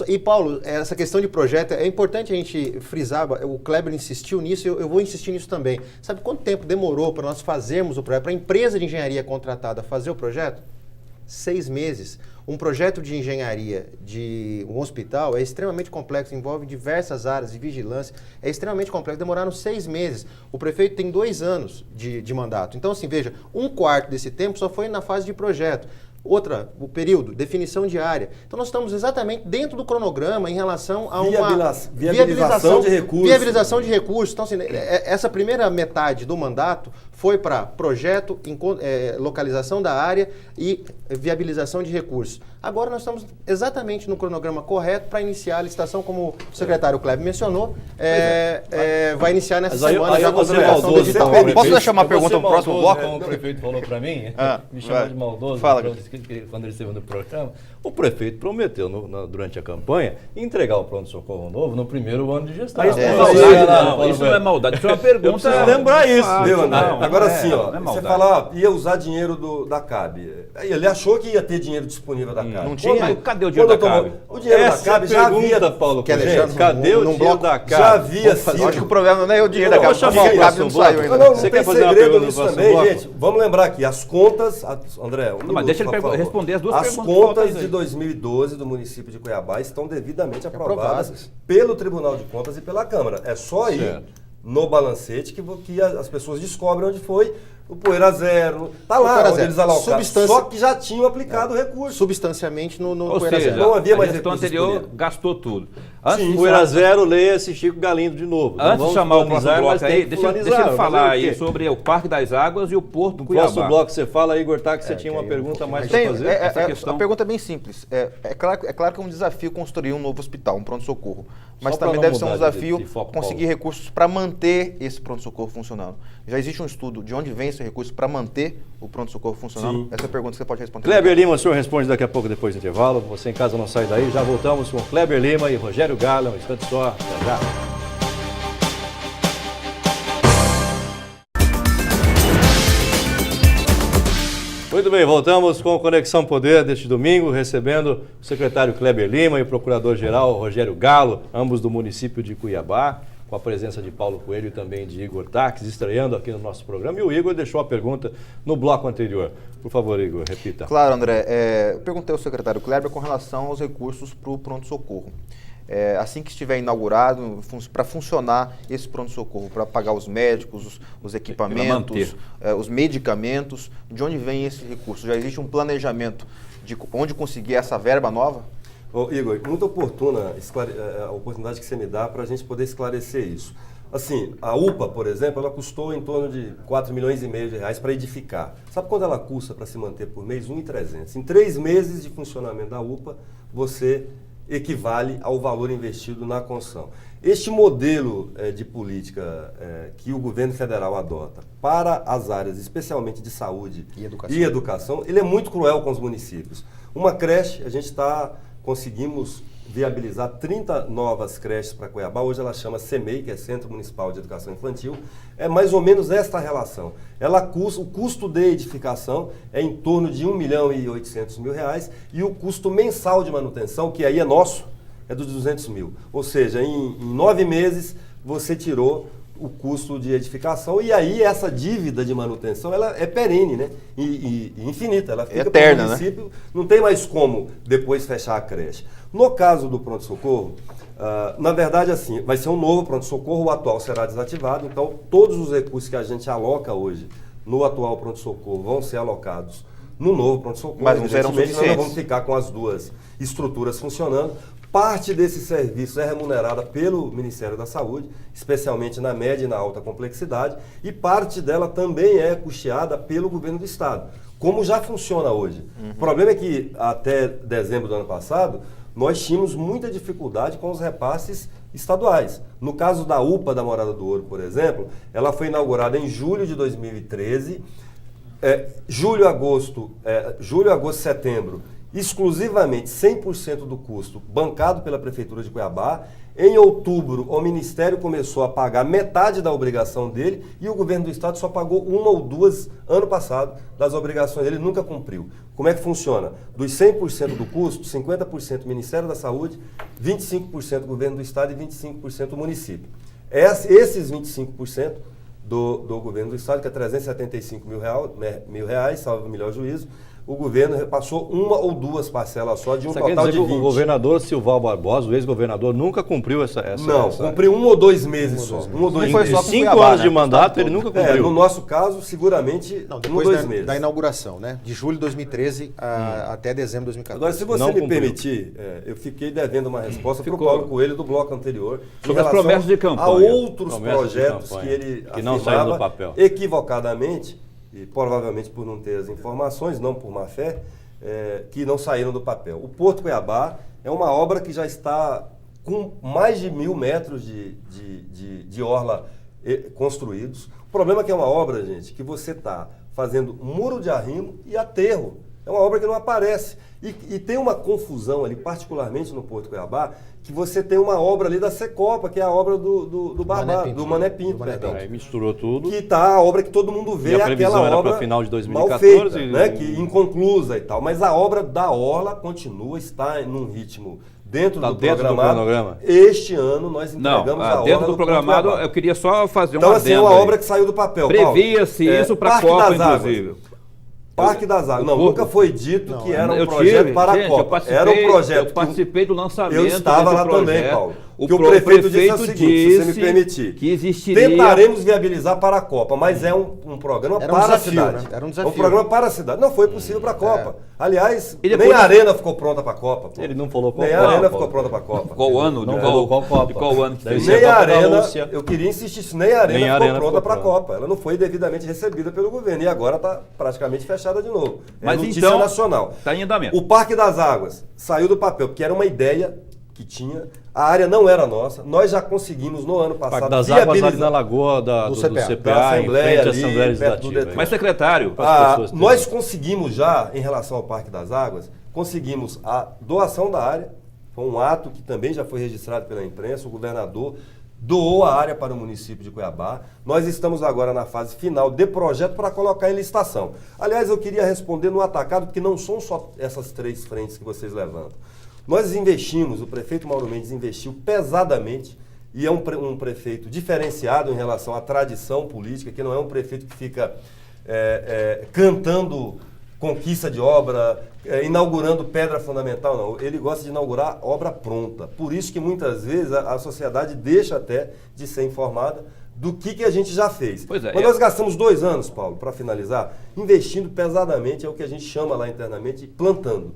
E, Paulo, essa questão de projeto, é importante a gente frisar, o Kleber insistiu nisso, eu vou insistir nisso também. Sabe quanto tempo demorou para nós fazermos o projeto, para a empresa de engenharia contratada fazer o projeto? 6 meses. Um projeto de engenharia de um hospital é extremamente complexo, envolve diversas áreas de vigilância, é extremamente complexo, demoraram 6 meses. O prefeito tem 2 anos de mandato. Então, assim, veja, 1/4 desse tempo só foi na fase de projeto. O período, definição de área. Então, nós estamos exatamente dentro do cronograma em relação a uma viabilização de recursos. Viabilização de recursos. Então, assim, essa primeira metade do mandato foi para projeto, localização da área e viabilização de recursos. Agora nós estamos exatamente no cronograma correto para iniciar a licitação, como o secretário Kleber mencionou, vai iniciar nessa semana já com a divulgação do edital. Posso deixar uma pergunta no próximo bloco? Como o prefeito falou para mim, me chamou de maldoso. Fala. Quando ele esteve no programa, o prefeito prometeu durante a campanha entregar o pronto-socorro novo no primeiro ano de gestão. Mas isso não é maldade, isso é uma pergunta. Eu preciso lembrar isso. Agora sim, você fala, ia usar dinheiro da CAB. Ele achou que ia ter dinheiro disponível da CAB. Não tinha. Cadê o dinheiro da CAB? O dinheiro da CAB já havia, Paulo. Gente, cadê o dinheiro da CAB? Já havia sido. Acho que o problema não é o dinheiro da CAB, chamar a CAB não saiu ainda. Não Você tem quer fazer uma segredo pergunta nisso no também, próximo gente. Vamos lembrar aqui, as contas, André, Mas deixa ele responder as duas perguntas. As contas de 2012 do município de Cuiabá estão devidamente aprovadas pelo Tribunal de Contas e pela Câmara. É só ir no balancete que as pessoas descobrem onde foi o Poeira Zero. Está lá, onde eles alocaram. Só que já tinham aplicado o recurso. Substancialmente no Ou Poeira seja, Zero. Não havia mais a gestão recursos anterior disponíveis. gastou tudo. Poeira Zero, leia-se Chico Galindo de novo. Antes de chamar o próximo bloco aí, deixa ele falar aí sobre sobre o Parque das Águas e o Porto o Cuiabá. próximo bloco você fala, Igor Tá, que você tinha uma pergunta mais para fazer. essa questão. A pergunta é bem simples. É claro que é um desafio construir um novo hospital, um pronto-socorro. Mas Só pra também não deve ser um mudar desafio de foco, conseguir recursos para manter esse pronto-socorro funcionando. Já existe um estudo de onde vem esse recurso para manter o pronto-socorro funcionando? Sim. Essa é a pergunta que você pode responder. Kleber Lima, o senhor responde daqui a pouco, depois do intervalo. Você em casa não sai daí. Já voltamos com Kleber Lima e Rogério Galo. Um instante só. Até já. Muito bem, voltamos com Conexão Poder deste domingo, recebendo o secretário Kleber Lima e o procurador-geral Rogério Galo, ambos do município de Cuiabá, com a presença de Paulo Coelho e também de Igor Taques, estreando aqui no nosso programa. E o Igor deixou a pergunta no bloco anterior. Por favor, Igor, repita. Claro, André. Eu perguntei ao secretário Kleber com relação aos recursos para o pronto-socorro. Assim que estiver inaugurado, para funcionar esse pronto-socorro, para pagar os médicos, os equipamentos, os medicamentos, de onde vem esse recurso? Já existe um planejamento de onde conseguir essa verba nova? Igor, muito oportuna a oportunidade que você me dá para a gente poder esclarecer isso. Assim, a UPA, por exemplo, ela custou em torno de 4,5 milhões de reais para edificar. Sabe quanto ela custa para se manter por mês? 1.300. Em 3 meses de funcionamento da UPA, você equivale ao valor investido na construção. Este modelo de política que o governo federal adota para as áreas, especialmente de saúde e educação, ele é muito cruel com os municípios. Uma creche, conseguimos viabilizar 30 novas creches para Cuiabá. Hoje ela chama CEMEI, que é Centro Municipal de Educação Infantil. É mais ou menos esta relação. O custo de edificação é em torno de R$1.800.000 e o custo mensal de manutenção, que aí é nosso, é dos 200 mil. Ou seja, em 9 meses você tirou o custo de edificação e aí essa dívida de manutenção ela é perene, né? E infinita, ela fica eterna, para o município, né? Não tem mais como depois fechar a creche. No caso do pronto-socorro, na verdade assim, vai ser um novo pronto-socorro, o atual será desativado, então todos os recursos que a gente aloca hoje no atual pronto-socorro vão ser alocados no novo pronto-socorro. Mas não serão suficientes. Nós vamos ficar com as duas estruturas funcionando. Parte desse serviço é remunerada pelo Ministério da Saúde, especialmente na média e na alta complexidade, e parte dela também é custeada pelo governo do Estado, como já funciona hoje. O problema é que até dezembro do ano passado, nós tínhamos muita dificuldade com os repasses estaduais. No caso da UPA da Morada do Ouro, por exemplo, ela foi inaugurada em julho de 2013, julho, agosto, setembro, exclusivamente 100% do custo bancado pela Prefeitura de Cuiabá. Em outubro, o Ministério começou a pagar metade da obrigação dele e o governo do Estado só pagou 1 ou 2 ano passado das obrigações dele, nunca cumpriu. Como é que funciona? Dos 100% do custo, 50% Ministério da Saúde, 25% governo do Estado e 25% o município. Esses 25% do governo do Estado, que é R$375 mil, salvo o melhor juízo, o governo repassou 1 ou 2 parcelas só de um total de 20. O governador Silval Barbosa, o ex-governador, nunca cumpriu essa... Não, cumpriu 1 ou 2 meses só. 1 ou 2 meses. Em 5 anos de mandato, ele nunca cumpriu. No nosso caso, seguramente, 1 ou 2 meses. Da inauguração, né? De julho de 2013 até dezembro de 2014. Agora, se você me permitir, eu fiquei devendo uma resposta para o Paulo Coelho do bloco anterior sobre as promessas de campanha. A outros projetos que ele afirmava equivocadamente, e provavelmente por não ter as informações, não por má fé, que não saíram do papel. O Porto Cuiabá é uma obra que já está com mais de 1.000 metros de orla construídos. O problema é que é uma obra, gente, que você está fazendo muro de arrimo e aterro. É uma obra que não aparece. E tem uma confusão ali, particularmente no Porto Cuiabá, que você tem uma obra ali da Secopa, que é a obra do Mané Pinto. Aí misturou tudo. Que tá a obra que todo mundo vê, e a aquela era obra para final de 2014, mal feita, né, que inconclusa e tal. Mas a obra da Orla continua, está num ritmo dentro do programa. Este ano nós entregamos a obra dentro do programado. Eu queria só fazer então, assim, é uma obra que saiu do papel. Previa-se isso para a Copa, inclusive. Parque das Águas. Não, nunca foi dito que era um projeto para a Copa. Era um projeto. Eu participei do lançamento. Eu estava lá também, Paulo. Que o prefeito disse o seguinte, se você me permitir. Que existiria... Tentaremos viabilizar para a Copa, mas é um programa para a cidade. Né? Era um desafio. Um programa para a cidade. Não foi possível para a Copa. Aliás, nem a Arena ficou pronta para a Copa. Pô. Ele não falou qual Nem a Arena ficou pronta para a Copa. Qual ano? Não falou qual Copa. De qual ano que fez? Nem a Arena, eu queria insistir, nem a Arena ficou pronta para a Copa. Ela não foi devidamente recebida pelo governo e agora está praticamente fechada de novo. Mas notícia então, nacional. Está em andamento. O Parque das Águas saiu do papel, porque era uma ideia que tinha. A área não era nossa. Nós já conseguimos no ano passado Parque das Águas ali na lagoa do CPA, da Assembleia, em frente à Assembleia Legislativa. Mas, secretário, nós conseguimos já, em relação ao Parque das Águas, conseguimos a doação da área. Foi um ato que também já foi registrado pela imprensa. O governador doou a área para o município de Cuiabá. Nós estamos agora na fase final de projeto para colocar em licitação. Aliás, eu queria responder no atacado, porque não são só essas 3 frentes que vocês levantam. Nós investimos, o prefeito Mauro Mendes investiu pesadamente, e é um prefeito diferenciado em relação à tradição política, que não é um prefeito que fica cantando conquista de obra, inaugurando pedra fundamental, não. Ele gosta de inaugurar obra pronta. Por isso que muitas vezes a sociedade deixa até de ser informada do que a gente já fez. Pois é, mas nós gastamos 2 anos, Paulo, para finalizar, investindo pesadamente, é o que a gente chama lá internamente, plantando,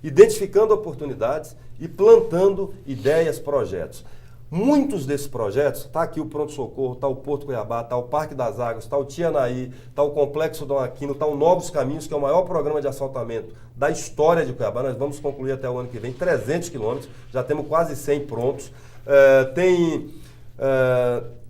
identificando oportunidades e plantando ideias, projetos. Muitos desses projetos, está aqui o Pronto Socorro, está o Porto Cuiabá, está o Parque das Águas, está o Tianaí, está o Complexo Dom Aquino, está o Novos Caminhos, que é o maior programa de asfaltamento da história de Cuiabá. Nós vamos concluir até o ano que vem 300 quilômetros, já temos quase 100 prontos. Tem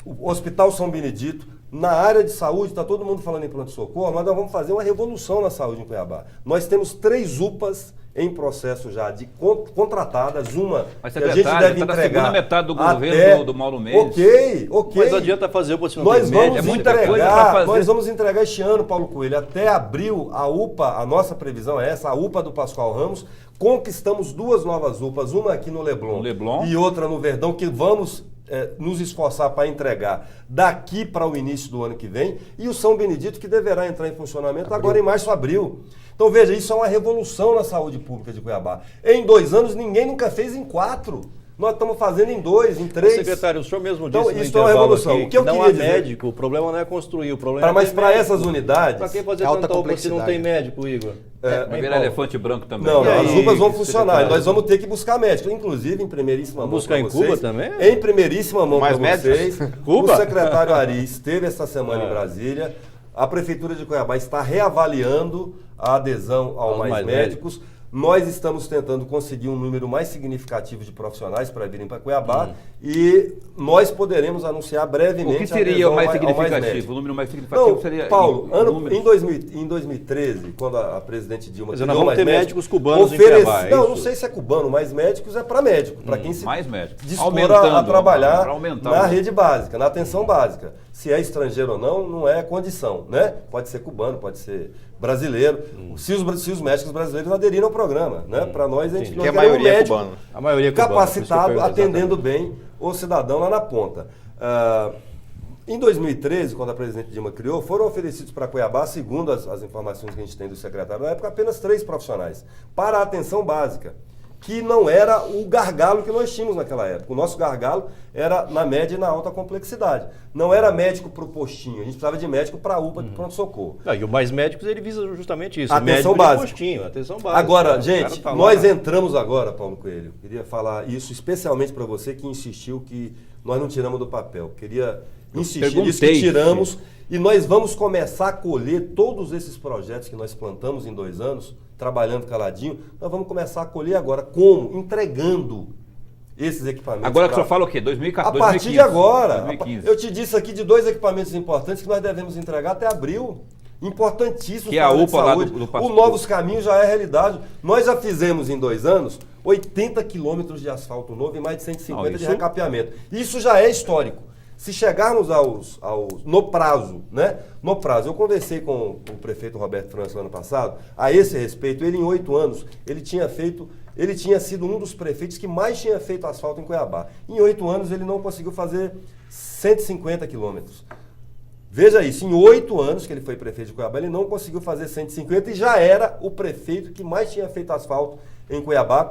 o Hospital São Benedito. Na área de saúde, está todo mundo falando em pronto-socorro, mas nós vamos fazer uma revolução na saúde em Cuiabá. Nós temos 3 UPAs em processo já de contratadas, uma Mas, que a gente deve tá na entregar segunda metade do governo até... do Mauro Mendes. Ok. Mas adianta fazer você não Nós tem médico. vamos muita coisa pra entregar, fazer. nós vamos entregar este ano, Paulo Coelho, até abril, a UPA, a nossa previsão é essa, a UPA do Pascoal Ramos. Conquistamos 2 novas UPAs, uma aqui no Leblon e outra no Verdão, que vamos nos esforçar para entregar daqui para o início do ano que vem. E o São Benedito, que deverá entrar em funcionamento agora em março, abril. Então veja, isso é uma revolução na saúde pública de Cuiabá. Em 2 anos, ninguém nunca fez em 4. Nós estamos fazendo em 2, em 3. Secretário, o senhor mesmo disse então, no isso é uma intervalo revolução. aqui, O que eu não queria há dizer... médico, o problema não é construir, o problema Mas é para essas unidades... Para quem fazer alta tanta UPA se não complexidade. tem médico, Igor? Vai virar elefante branco também. Não, E as aí, UPAs vão funcionar. secretário? Nós vamos ter que buscar médicos. Inclusive, em primeiríssima mão Buscar pra em vocês, Cuba também? Em primeiríssima mão para Mais médicos? vocês. Cuba? O secretário Ari esteve esta semana em Brasília. A Prefeitura de Cuiabá está reavaliando a adesão ao Aos Mais mais Médicos. Nós estamos tentando conseguir um número mais significativo de profissionais para virem para Cuiabá e nós poderemos anunciar brevemente O que seria adesão o mais ao significativo? médico. O número mais significativo Não, seria... Paulo, números. em 2013, quando a presidente Dilma Quer dizer, criou nós vamos Mais ter Médicos, médicos cubanos em Cuiabá, é não, isso? não sei se é cubano, Mais Médicos é para médico, para quem se Mais médicos. dispor Aumentando, a trabalhar pra aumentar na o- rede básica, na atenção básica. Se é estrangeiro ou não, não é condição, né? Pode ser cubano, pode ser brasileiro. Se os médicos brasileiros aderirem ao programa, né? Para nós, a gente Que não a quer maioria um é médico cubana. A maioria é cubana, por isso que eu capacitado, pergunto atendendo bem o cidadão lá na ponta. Em 2013, quando a presidente Dilma criou, foram oferecidos para Cuiabá, segundo as informações que a gente tem do secretário na época, apenas 3 profissionais para a atenção básica, que não era o gargalo que nós tínhamos naquela época. O nosso gargalo era na média e na alta complexidade. Não era médico para o postinho, a gente precisava de médico para a UPA de pronto-socorro. E o Mais Médicos, ele visa justamente isso. Atenção médico de básica. postinho, atenção básica. Agora, O cara gente, tá lá. nós entramos agora, Paulo Coelho, queria falar isso especialmente para você que insistiu que nós não tiramos do papel. Queria insistir nisso que perguntei, tiramos e nós vamos começar a colher todos esses projetos que nós plantamos em 2 anos, trabalhando caladinho, nós vamos começar a colher agora. Como? Entregando esses equipamentos. Agora que o senhor fala o quê? 2014, A partir de agora. 2015. Eu te disse aqui de 2 equipamentos importantes que nós devemos entregar até abril. Importantíssimos Que é a para área UPA de lá saúde. do O Pascoal. Novos Caminhos já é realidade. Nós já fizemos em 2 anos 80 quilômetros de asfalto novo e mais de 150 Não, de isso- recapeamento. Isso já é histórico. Se chegarmos no prazo, né? No prazo, eu conversei com o prefeito Roberto França ano passado, a esse respeito, ele em 8 anos, ele tinha sido um dos prefeitos que mais tinha feito asfalto em Cuiabá. Em 8 anos ele não conseguiu fazer 150 quilômetros. Veja isso, em 8 anos que ele foi prefeito de Cuiabá, ele não conseguiu fazer 150 e já era o prefeito que mais tinha feito asfalto em Cuiabá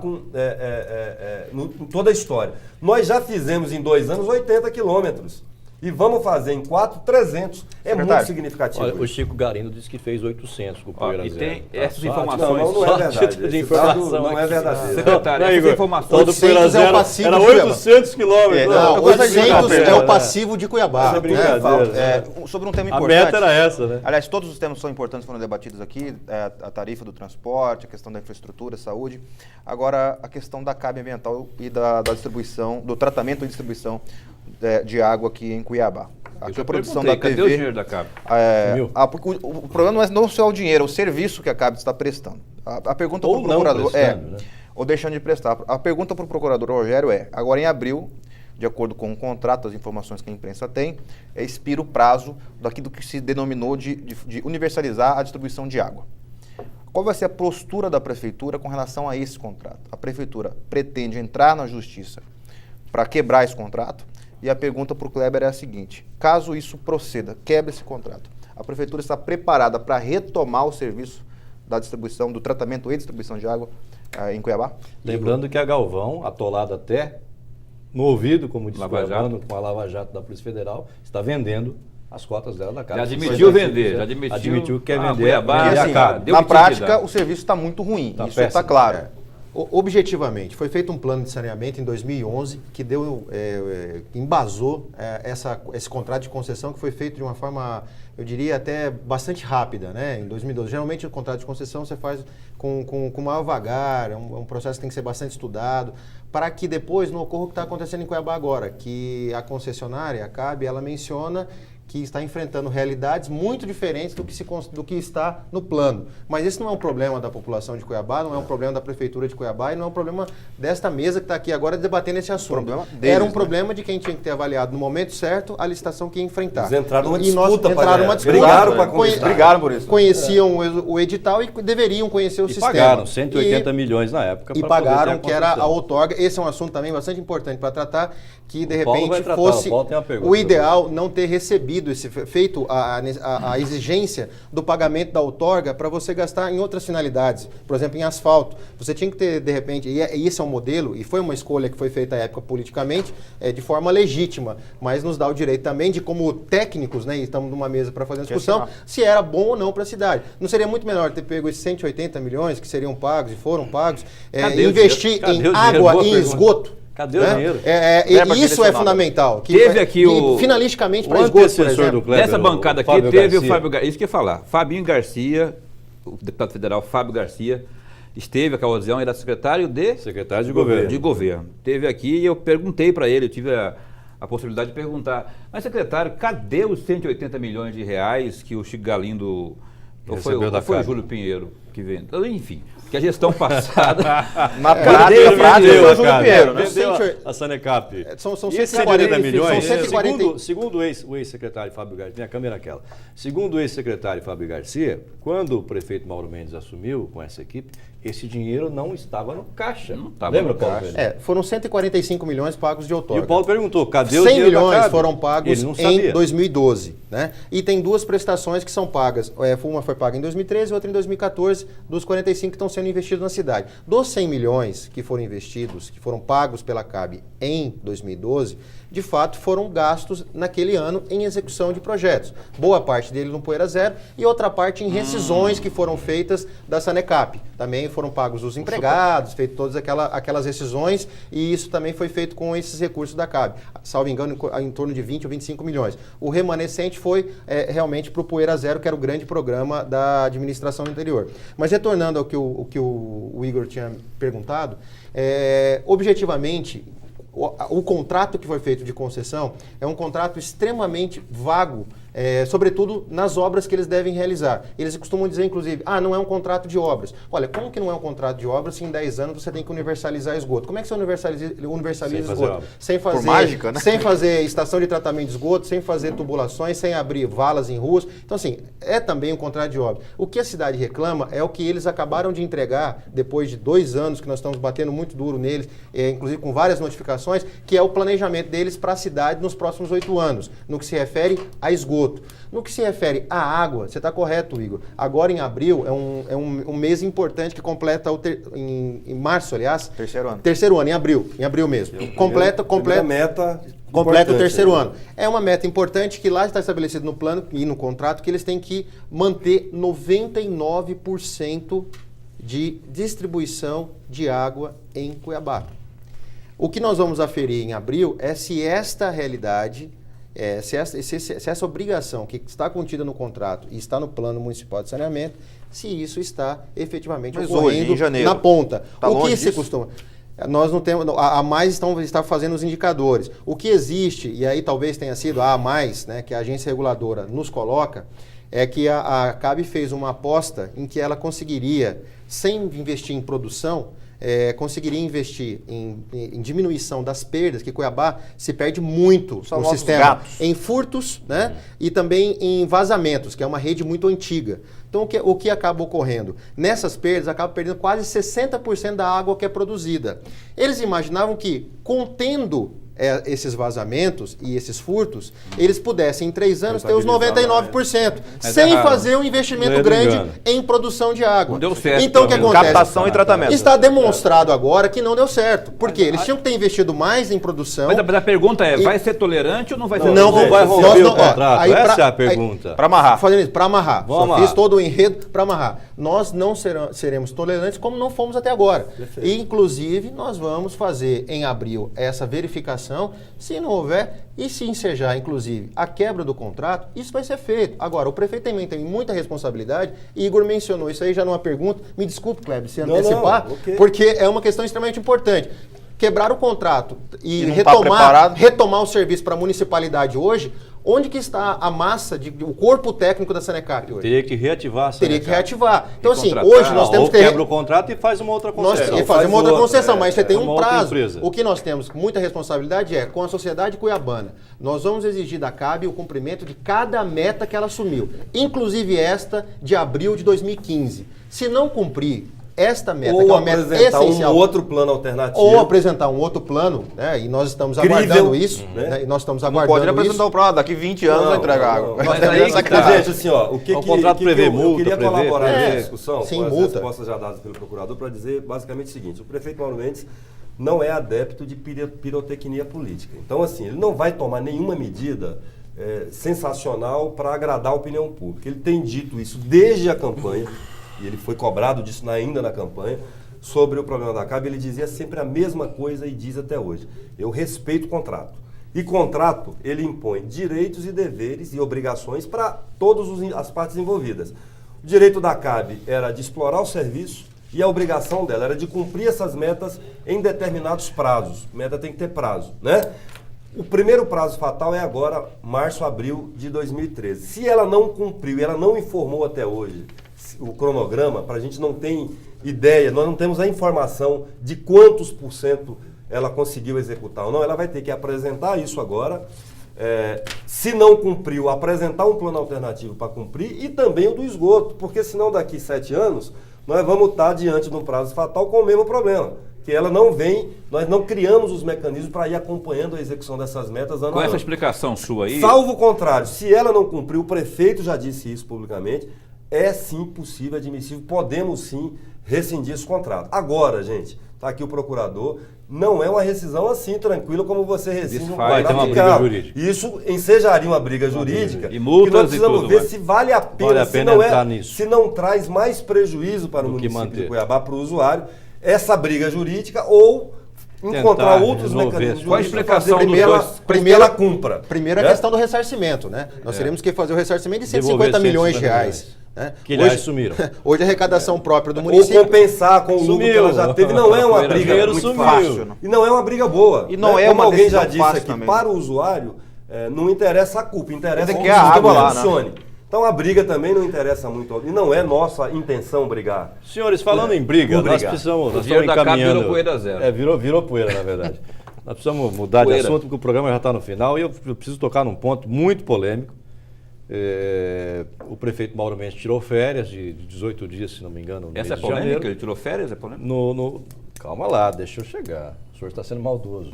em toda a história. Nós já fizemos em 2 anos 80 quilômetros. E vamos fazer em 4, 300. É muito Secretário, significativo. Olha, o isso. Chico Garindo disse que fez 800 com o Ó, Poeira e Zero. tem essas Só- informações. Não é só verdade. título de Esse dado informação não é aqui. verdadeiro. Secretário, Não, essas Igor, informações... todo Poeira 800 é o Zero passivo era de Cuiabá. 800 quilômetros. Não, Não, 800 é o né? passivo de Cuiabá. Isso é brincadeira. Sobre um tema A importante. meta era essa, né? Aliás, todos os temas são importantes, foram debatidos aqui, a tarifa do transporte, a questão da infraestrutura, saúde. Agora, a questão da carga ambiental e da distribuição, do tratamento e distribuição de água aqui em Cuiabá. Aqui já a produção perguntei, da cadê o TV... dinheiro da CAB? Sumiu. Porque o problema não é não só o dinheiro, é o serviço que a CAB está prestando. A pergunta Ou para o não procurador prestando, né? ou deixando de prestar. A pergunta para o procurador Rogério é, agora em abril, de acordo com o contrato, as informações que a imprensa tem, expira o prazo daquilo que se denominou de universalizar a distribuição de água. Qual vai ser a postura da Prefeitura com relação a esse contrato? A Prefeitura pretende entrar na Justiça para quebrar esse contrato? E a pergunta para o Kleber é a seguinte, caso isso proceda, quebre esse contrato, a Prefeitura está preparada para retomar o serviço da distribuição, do tratamento e distribuição de água em Cuiabá? Lembrando que a Galvão, atolada até no ouvido, como disse o Lava Jato. Armando, com a Lava Jato da Polícia Federal, está vendendo as cotas dela da casa. Já admitiu vender, já admitiu que quer vender. Cuiabá, vender Porque, a assim, casa. deu na o que tinha que prática, dar. o serviço está muito ruim, Tá isso está péssimo. claro. Objetivamente, foi feito um plano de saneamento em 2011 que embasou esse contrato de concessão que foi feito de uma forma eu diria até bastante rápida, né? Em 2012. Geralmente o contrato de concessão você faz com maior vagar, é um processo que tem que ser bastante estudado, para que depois não ocorra o que está acontecendo em Cuiabá agora, que a concessionária, a CAB, ela menciona que está enfrentando realidades muito diferentes do que está no plano. Mas esse não é um problema da população de Cuiabá, não é um problema da Prefeitura de Cuiabá e não é um problema desta mesa que está aqui agora debatendo esse assunto. Era um problema de quem tinha que ter avaliado no momento certo a licitação que ia enfrentar. Eles entraram numa disputa. Brigaram por isso. Conheciam o edital e deveriam conhecer o sistema. Pagaram 180 milhões na época. E pagaram, que era a outorga. Esse é um assunto também bastante importante para tratar, que de repente fosse o ideal não ter recebido feito a exigência do pagamento da outorga para você gastar em outras finalidades, por exemplo, em asfalto. Você tinha que ter, de repente, e esse é um modelo, e foi uma escolha que foi feita à época politicamente, de forma legítima, mas nos dá o direito também de, como técnicos, né, e estamos numa mesa para fazer a discussão, se era bom ou não para a cidade. Não seria muito melhor ter pego esses 180 milhões que seriam pagos e foram pagos, investir em água e esgoto? Cadê o dinheiro? Isso é fundamental. Teve aqui o... Finalisticamente para esgoto, por exemplo. Nessa bancada aqui teve o Fábio Garcia. Isso que eu ia falar. Fabinho Garcia, o deputado federal Fábio Garcia, esteve, aquela ocasião, era secretário de governo. De governo. Teve aqui e eu perguntei para ele, eu tive a possibilidade de perguntar, mas secretário, cadê os 180 milhões de reais que o Chico Galindo... Ou foi o Júlio Pinheiro que vendeu? Enfim, que a gestão passada... Na prática, foi o Júlio Pinheiro, né? A Sanecap. São 140 milhões. São 140... Segundo o ex-secretário Fábio Garcia, minha câmera é aquela. Segundo o ex-secretário Fábio Garcia, quando o prefeito Mauro Mendes assumiu com essa equipe, esse dinheiro não estava no caixa. Não estava. Lembra, Paulo? Foram 145 145 pagos de outorga. E o Paulo perguntou, cadê o dinheiro? 100 milhões foram pagos em 2012. Né? E tem duas prestações que são pagas. Uma foi paga em 2013 e outra em 2014, dos 45 que estão sendo investidos na cidade. Dos 100 milhões que foram investidos, que foram pagos pela CAB em 2012, de fato foram gastos naquele ano em execução de projetos. Boa parte deles no Poeira Zero e outra parte em rescisões que foram feitas da Sanecap. Também foram pagos os empregados, feito todas aquelas rescisões, e isso também foi feito com esses recursos da CAB. Salvo engano, em torno de 20 ou 25 milhões. O remanescente foi realmente para o Poeira Zero, que era o grande programa da administração interior. Mas retornando ao que o Igor tinha perguntado, objetivamente, o contrato que foi feito de concessão é um contrato extremamente vago, sobretudo nas obras que eles devem realizar. Eles costumam dizer, inclusive, não é um contrato de obras. Olha, como que não é um contrato de obras se em 10 anos você tem que universalizar esgoto? Como é que você universaliza esgoto? Sem fazer mágica, né? Sem fazer estação de tratamento de esgoto, sem fazer tubulações, sem abrir valas em ruas. Então, assim, é também um contrato de obras. O que a cidade reclama é o que eles acabaram de entregar, depois de 2 anos que nós estamos batendo muito duro neles, inclusive com várias notificações, que é o planejamento deles para a cidade nos próximos 8 anos, no que se refere a esgoto. No que se refere à água, você está correto, Igor. Agora em abril é um mês importante que completa em março, aliás. Terceiro ano, em abril mesmo. Completa o terceiro ano. É uma meta importante que lá está estabelecido no plano e no contrato que eles têm que manter 99% de distribuição de água em Cuiabá. O que nós vamos aferir em abril é se esta realidade, se essa obrigação que está contida no contrato e está no plano municipal de saneamento, se isso está efetivamente ocorrendo na ponta. O que se costuma... Nós não temos, a Mais está fazendo os indicadores. O que existe, e aí talvez tenha sido a Mais, né, que a agência reguladora nos coloca, é que a CAB fez uma aposta em que ela conseguiria, sem investir em produção, conseguiria investir em diminuição das perdas, que Cuiabá se perde muito no sistema, em furtos, né, e também em vazamentos, que é uma rede muito antiga. Então, o que acaba ocorrendo? Nessas perdas, acaba perdendo quase 60% da água que é produzida. Eles imaginavam que, contendo esses vazamentos e esses furtos, eles pudessem em 3 anos ter os 99%, sem fazer um investimento grande em produção de água. Não deu certo. Então o que acontece? Captação e tratamento. Está demonstrado agora que não deu certo. Porque eles tinham que ter investido mais em produção. Mas a pergunta é, vai ser tolerante ou não vai ser tolerante? Não vai romper o contrato. Essa é a pergunta. Para amarrar. Fazendo isso, para amarrar. Só fiz todo o enredo para amarrar. Nós não seremos tolerantes como não fomos até agora. Perfeito. E, inclusive, nós vamos fazer em abril essa verificação licitação. Se não houver, e se ensejar, inclusive, a quebra do contrato, isso vai ser feito. Agora, o prefeito também tem muita responsabilidade, e Igor mencionou isso aí já numa pergunta. Me desculpe, Kleber, se antecipar, porque é uma questão extremamente importante. Quebrar o contrato e retomar o serviço para a municipalidade hoje, onde que está a massa, o corpo técnico da Sanecap hoje? Teria que reativar a Sanecap. Teria que reativar. Então, assim, hoje nós temos que... quebra o contrato e faz uma outra concessão. Fazer uma outra concessão, mas você tem um prazo. Empresa. O que nós temos com muita responsabilidade é, com a sociedade cuiabana, nós vamos exigir da CAB o cumprimento de cada meta que ela assumiu, inclusive esta de abril de 2015. Se não cumprir esta meta, que é uma meta essencial, um outro plano alternativo, ou apresentar um outro plano, né? E nós estamos aguardando isso, né? E nós estamos aguardando pode apresentar o plano, daqui 20 anos vai entregar água. Mas aí, gente, assim, ó, o contrato prevê multa, eu queria colaborar nessa discussão com as respostas já dadas pelo procurador para dizer basicamente o seguinte: o prefeito Mauro Mendes não é adepto de pirotecnia política. Então, assim, ele não vai tomar nenhuma medida sensacional para agradar a opinião pública. Ele tem dito isso desde a campanha. E ele foi cobrado disso ainda na campanha, sobre o problema da CAB. Ele dizia sempre a mesma coisa e diz até hoje: eu respeito o contrato. E contrato, ele impõe direitos e deveres e obrigações para todas as partes envolvidas. O direito da CAB era de explorar o serviço e a obrigação dela era de cumprir essas metas em determinados prazos. Meta tem que ter prazo, né? O primeiro prazo fatal é agora, março, abril de 2013. Se ela não cumpriu e ela não informou até hoje o cronograma, para a gente não ter ideia, nós não temos a informação de quantos % ela conseguiu executar ou não, ela vai ter que apresentar isso agora. Se não cumpriu, apresentar um plano alternativo para cumprir e também o do esgoto, porque senão daqui 7 anos nós vamos estar diante de um prazo fatal com o mesmo problema, que ela não vem, nós não criamos os mecanismos para ir acompanhando a execução dessas metas ano a ano. Com essa explicação sua aí... Salvo o contrário, se ela não cumpriu, o prefeito já disse isso publicamente, é sim possível, admissível, podemos sim rescindir esse contrato. Agora, gente, está aqui o procurador, não é uma rescisão assim, tranquila, como você rescinde um contrato. Vai ter uma briga jurídica. Isso ensejaria uma briga jurídica. E multas, nós precisamos e tudo, ver se vale a pena, se não traz mais prejuízo para o município de Cuiabá, para o usuário, essa briga jurídica, ou encontrar outros mecanismos. Qual a explicação primeira cumpra. Primeiro a questão do ressarcimento, né? Nós teremos que fazer o ressarcimento de 150 milhões de reais. Né? Que eles sumiram. Hoje a arrecadação própria do município... Ou compensar com o lucro que ela já teve. Não é uma briga muito fácil. E não é uma briga boa. E não é uma alguém já disse aqui, também. para o usuário, não interessa a culpa, interessa que a água lá, funcione. Então a briga também não interessa muito. E não é nossa intenção brigar. Senhores, falando em briga, nós estamos encaminhando... Virou poeira zero. Virou poeira, na verdade. Nós precisamos mudar de assunto, porque o programa já está no final. E eu preciso tocar num ponto muito polêmico. O prefeito Mauro Mendes tirou férias de 18 dias, se não me engano. Essa é polêmica? Ele tirou férias? É polêmica? Calma lá, deixa eu chegar. O senhor está sendo maldoso.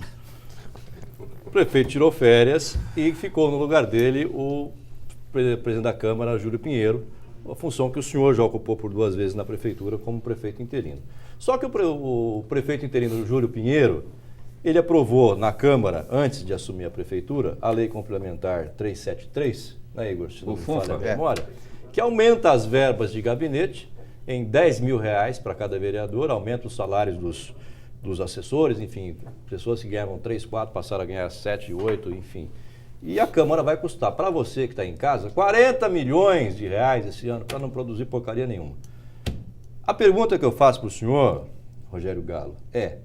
O prefeito tirou férias e ficou no lugar dele o presidente da Câmara, Júlio Pinheiro, uma função que o senhor já ocupou por 2 vezes na prefeitura como prefeito interino. Só que o prefeito interino, Júlio Pinheiro, ele aprovou na Câmara, antes de assumir a prefeitura, a Lei Complementar 373, né, Igor, se não me falha a memória, que aumenta as verbas de gabinete em R$10 mil para cada vereador, aumenta os salários dos assessores, enfim, pessoas que ganhavam 3, 4 passaram a ganhar 7, 8, enfim. E a Câmara vai custar para você que está em casa R$40 milhões esse ano para não produzir porcaria nenhuma. A pergunta que eu faço para o senhor, Rogério Galo, é: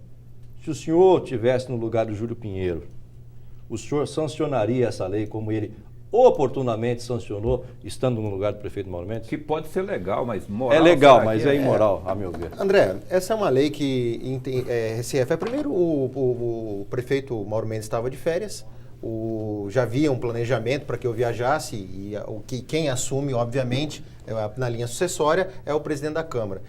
se o senhor estivesse no lugar do Júlio Pinheiro, o senhor sancionaria essa lei como ele oportunamente sancionou, estando no lugar do prefeito Mauro Mendes? Que pode ser legal, mas moral... É legal, mas é imoral, a meu ver. André, essa é uma lei que se refere... Primeiro, o prefeito Mauro Mendes estava de férias, já havia um planejamento para que eu viajasse, e quem assume, obviamente, na linha sucessória, é o presidente da Câmara.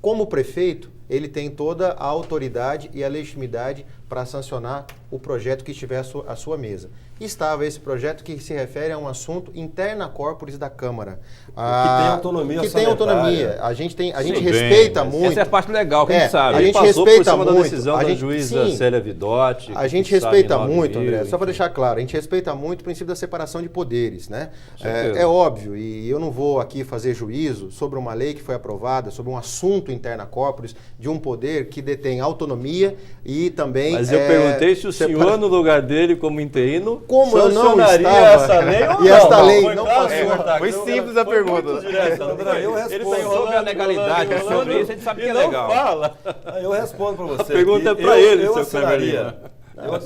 Como prefeito, ele tem toda a autoridade e a legitimidade para sancionar o projeto que estiver à sua mesa. Estava esse projeto que se refere a um assunto interna corporis da Câmara. Que tem autonomia. Que tem autonomia. A gente respeita muito. Essa é a parte legal que a gente sabe. A gente respeita muito. Da decisão da juíza Célia Vidotti. A gente respeita muito, André, só para deixar claro, a gente respeita muito o princípio da separação de poderes, né? É óbvio, e eu não vou aqui fazer juízo sobre uma lei que foi aprovada, sobre um assunto interna corporis de um poder que detém autonomia e também Mas eu perguntei se o senhor, no lugar dele, como interino, como eu não sancionaria estava, essa lei ou não? e esta lei Foi não claro, passou. Foi simples a pergunta. André, eu Ele respondo. tá enrolando, Sobre a legalidade, enrolando, sobre isso, a gente sabe que é e não legal. fala. Eu respondo para você. A pergunta que é pra ele, eu seu assinaria.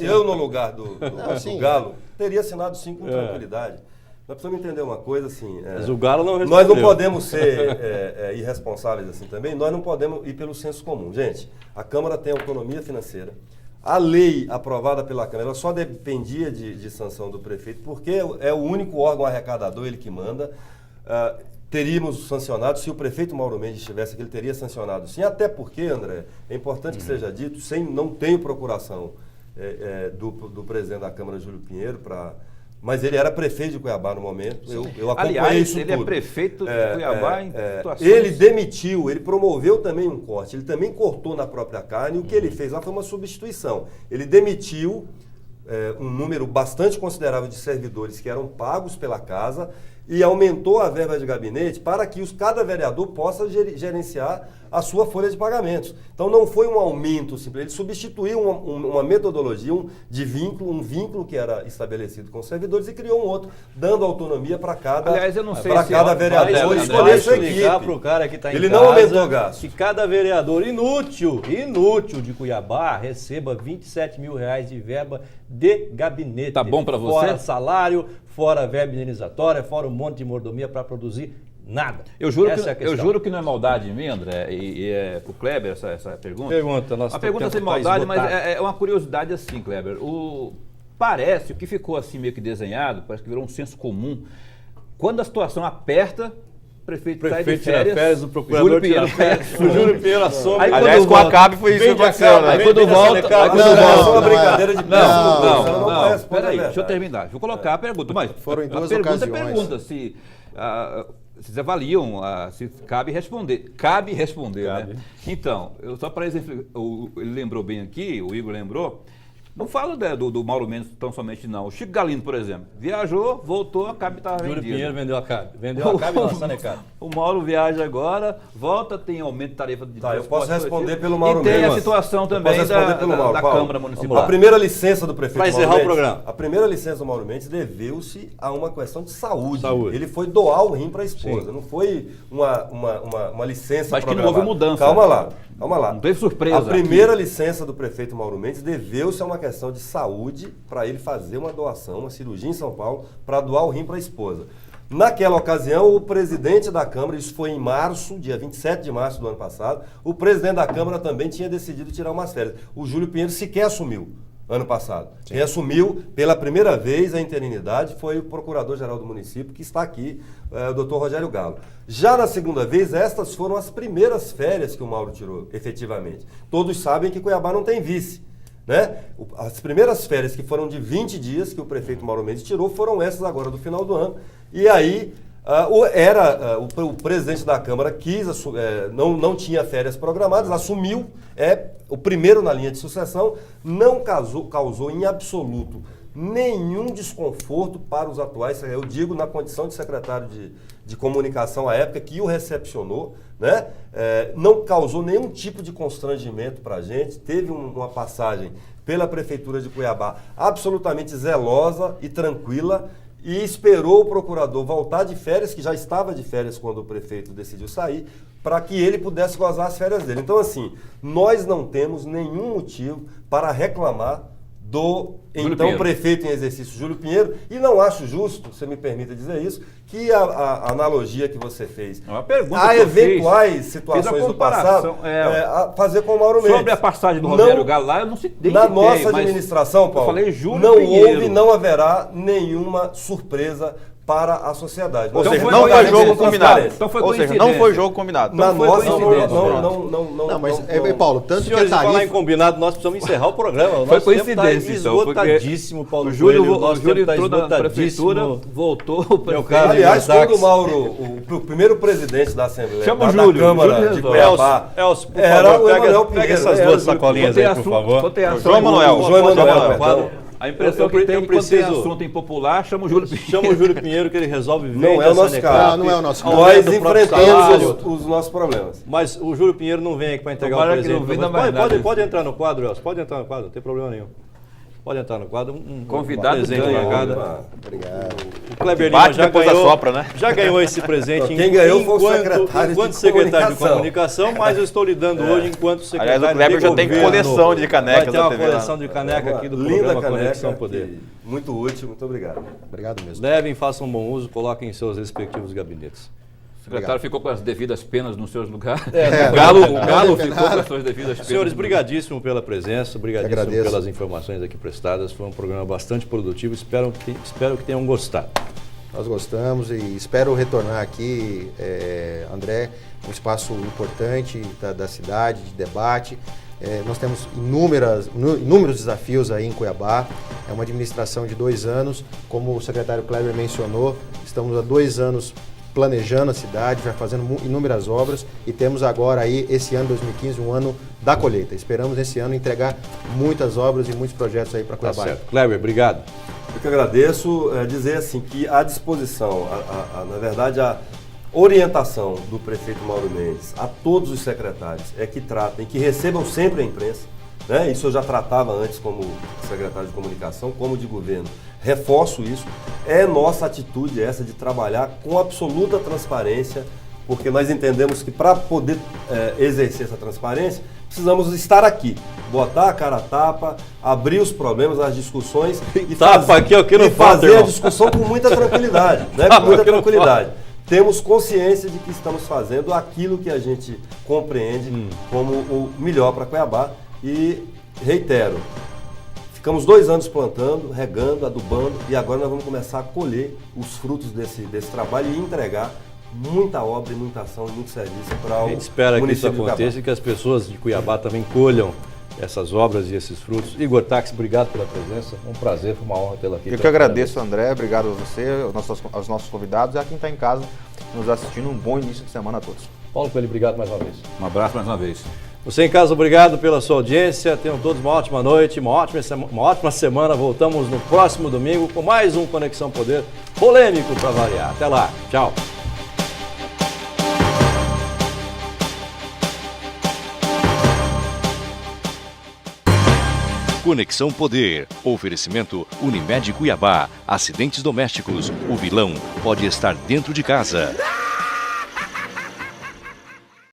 Eu, no lugar do sim. Galo, teria assinado sim com tranquilidade. Nós precisamos entender uma coisa assim. Mas o Galo não respondeu. Nós não podemos ser irresponsáveis assim também. Nós não podemos ir pelo senso comum. Gente, a Câmara tem autonomia financeira. A lei aprovada pela Câmara ela só dependia de sanção do prefeito, porque é o único órgão arrecadador, ele que manda. Teríamos sancionado, se o prefeito Mauro Mendes estivesse aqui, ele teria sancionado sim, até porque, André, é importante que seja dito, não tenho procuração do presidente da Câmara, Júlio Pinheiro, mas ele era prefeito de Cuiabá no momento, eu acompanhei Aliás, isso ele tudo. é prefeito de Cuiabá em situações... Ele demitiu, ele promoveu também um corte, ele também cortou na própria carne, e o que ele fez lá foi uma substituição. Ele demitiu um número bastante considerável de servidores que eram pagos pela casa e aumentou a verba de gabinete para que cada vereador possa gerenciar a sua folha de pagamentos. Então não foi um aumento simples, ele substituiu uma metodologia um vínculo que era estabelecido com os servidores e criou um outro, dando autonomia para cada, Aliás, eu não sei se cada vereador escolher sua explicar para o equipe. cara que está em Ele casa não aumentou gasto. que cada vereador inútil de Cuiabá receba R$27 mil de verba de gabinete. Tá bom para você? Fora salário, fora verba indenizatória, fora um monte de mordomia para produzir nada. Eu juro, Essa é a questão. eu juro que não é maldade em mim, André, e é pro Kleber essa pergunta. Nossa, a pergunta sem maldade, mas é uma curiosidade assim, Kleber. Parece, o que ficou assim meio que desenhado, parece que virou um senso comum. Quando a situação aperta, o prefeito sai de férias, o procurador tira férias, o Júlio Pinheiro assume. Aliás, com a CAB foi isso que aconteceu, né? Aí quando volta... Não, uma brincadeira de Não, peraí, deixa eu terminar. Vou colocar a pergunta, mas Foram em duas a pergunta ocasiões. pergunta se... vocês avaliam se cabe responder. Cabe responder, né? Então, só para exemplo, ele lembrou bem aqui, o Igor lembrou, não falo do Mauro Mendes tão somente não. O Chico Galindo, por exemplo, viajou, voltou, a CAB estava vendida. Júlio Pinheiro vendeu a CAB. Vendeu a CAB e lançando a CAB. O Mauro viaja agora, volta, tem aumento de tarifa de eu posso responder coletivo, pelo Mauro e tem Mendes. a situação também da Câmara Municipal. A primeira licença do prefeito Pra Mauro encerrar o Mendes, programa. a primeira licença do Mauro Mendes deveu-se a uma questão de saúde. Ele foi doar o rim para a esposa, não foi uma licença Mas que não programada. houve mudança. Calma lá. Não teve surpresa. A primeira licença do prefeito Mauro Mendes deveu-se a uma questão de saúde para ele fazer uma doação, uma cirurgia em São Paulo, para doar o rim para a esposa. Naquela ocasião, o presidente da Câmara, isso foi em março, dia 27 de março do ano passado, o presidente da Câmara também tinha decidido tirar umas férias. O Júlio Pinheiro sequer assumiu ano passado. Quem assumiu pela primeira vez a interinidade foi o procurador-geral do município, que está aqui, o doutor Rogério Galo. Já na segunda vez, estas foram as primeiras férias que o Mauro tirou, efetivamente. Todos sabem que Cuiabá não tem vice. Né? As primeiras férias, que foram de 20 dias, que o prefeito Mauro Mendes tirou, foram essas agora do final do ano. E aí, o presidente da Câmara não tinha férias programadas, assumiu, o primeiro na linha de sucessão, não causou em absoluto nenhum desconforto para os atuais, eu digo na condição de secretário de comunicação à época, que o recepcionou, né? Não causou nenhum tipo de constrangimento para a gente, teve uma passagem pela Prefeitura de Cuiabá absolutamente zelosa e tranquila, e esperou o procurador voltar de férias, que já estava de férias quando o prefeito decidiu sair, para que ele pudesse gozar as férias dele. Então, assim, nós não temos nenhum motivo para reclamar do então prefeito em exercício Júlio Pinheiro, e não acho justo, você me permita dizer isso, que a analogia que você fez, há eventuais situações do passado, fazer com o Mauro Mendes. Sobre a passagem do Rogério Galo lá, eu não citei. Na nossa administração, Paulo, eu falei Júlio não Pinheiro. houve e não haverá nenhuma surpresa para a sociedade. Ou seja, não foi jogo combinado. Então foi Ou seja, não foi jogo combinado. Na nossa, não, mas, Paulo, tanto que a Senhores, falar em tarifa... combinado, nós precisamos encerrar o programa. O Foi nosso tempo coincidência, tá então, esgotadíssimo, Paulo o Júlio tá entrou na prefeitura, voltou o prefeito. Aliás, quando o Mauro, o primeiro presidente da Assembleia, Chama o da Júlio, Câmara Júlio de Cuiabá, Elcio, por era favor, o Emanuel pega Pinheiro. essas duas sacolinhas aí, por favor. João Emanuel, perdão. A impressão que tem, eu quando tem preciso... assunto impopular, chama o Júlio Pinheiro. Chama o Júlio Pinheiro que ele resolve Não vende é o essa nosso necap, caso. Não é o nosso caso. Nós aumenta o próprio salário. enfrentamos os nossos problemas. Mas o Júlio Pinheiro não vem aqui para entregar Tomara um que não presente. venha pra mais você. nada. Pode entrar no quadro, Elcio. Pode entrar no quadro, não tem problema nenhum. Pode entrar no quadro. Convidado presente ganha. pra cada. Opa. Obrigado. O Kleber Bate, Lima já depois ganhou, assopra, né? já ganhou esse presente Quem ganhou foi o enquanto secretário de comunicação, mas eu estou lhe dando hoje enquanto secretário Aliás, o Kleber de já tem governo. coleção de canecas Vai ter da uma TV lá. coleção de caneca aqui do Linda programa caneca, Conexão Poder. muito útil, muito obrigado. Obrigado mesmo. Levem, façam bom uso, coloquem em seus respectivos gabinetes. O secretário ficou com as devidas penas nos seus lugares. É, o Galo ficou com as suas devidas penas. Senhores, brigadíssimo pela presença, brigadíssimo Agradeço. pelas informações aqui prestadas. Foi um programa bastante produtivo, espero que tenham gostado. Nós gostamos e espero retornar aqui, André, um espaço importante da cidade, de debate. Nós temos inúmeros desafios aí em Cuiabá. É uma administração de 2 anos, como o secretário Kleber mencionou, estamos há 2 anos planejando a cidade, já fazendo inúmeras obras e temos agora aí, esse ano 2015, um ano da colheita. Esperamos esse ano entregar muitas obras e muitos projetos aí para Tá Cuiabá. certo. Kleber, obrigado. Eu que agradeço, dizer assim que a disposição, na verdade, a orientação do prefeito Mauro Mendes a todos os secretários é que tratem, que recebam sempre a imprensa, né? Isso eu já tratava antes como secretário de comunicação, como de governo. Reforço isso, é nossa atitude essa de trabalhar com absoluta transparência, porque nós entendemos que para poder exercer essa transparência, precisamos estar aqui, botar a cara a tapa, abrir os problemas, as discussões e Tapa aqui é o que não falta, fazer a irmão. discussão com muita tranquilidade, né? Com muita tranquilidade. Temos consciência de que estamos fazendo aquilo que a gente compreende como o melhor para Cuiabá e reitero, ficamos 2 anos plantando, regando, adubando e agora nós vamos começar a colher os frutos desse trabalho e entregar muita obra, e muita ação e muito serviço para o A gente espera que isso município de Cuiabá. aconteça e que as pessoas de Cuiabá também colham essas obras e esses frutos. Igor Táxi, obrigado pela presença. Um prazer, foi uma honra tê-la aqui. Eu que agradeço, André. Obrigado a você, aos nossos convidados e a quem está em casa nos assistindo. Um bom início de semana a todos. Paulo Coelho, obrigado mais uma vez. Um abraço mais uma vez. Você em casa, obrigado pela sua audiência. Tenham todos uma ótima noite, uma ótima semana. Voltamos no próximo domingo com mais um Conexão Poder polêmico para variar. Até lá. Tchau. Conexão Poder. Oferecimento Unimed Cuiabá. Acidentes domésticos. O vilão pode estar dentro de casa.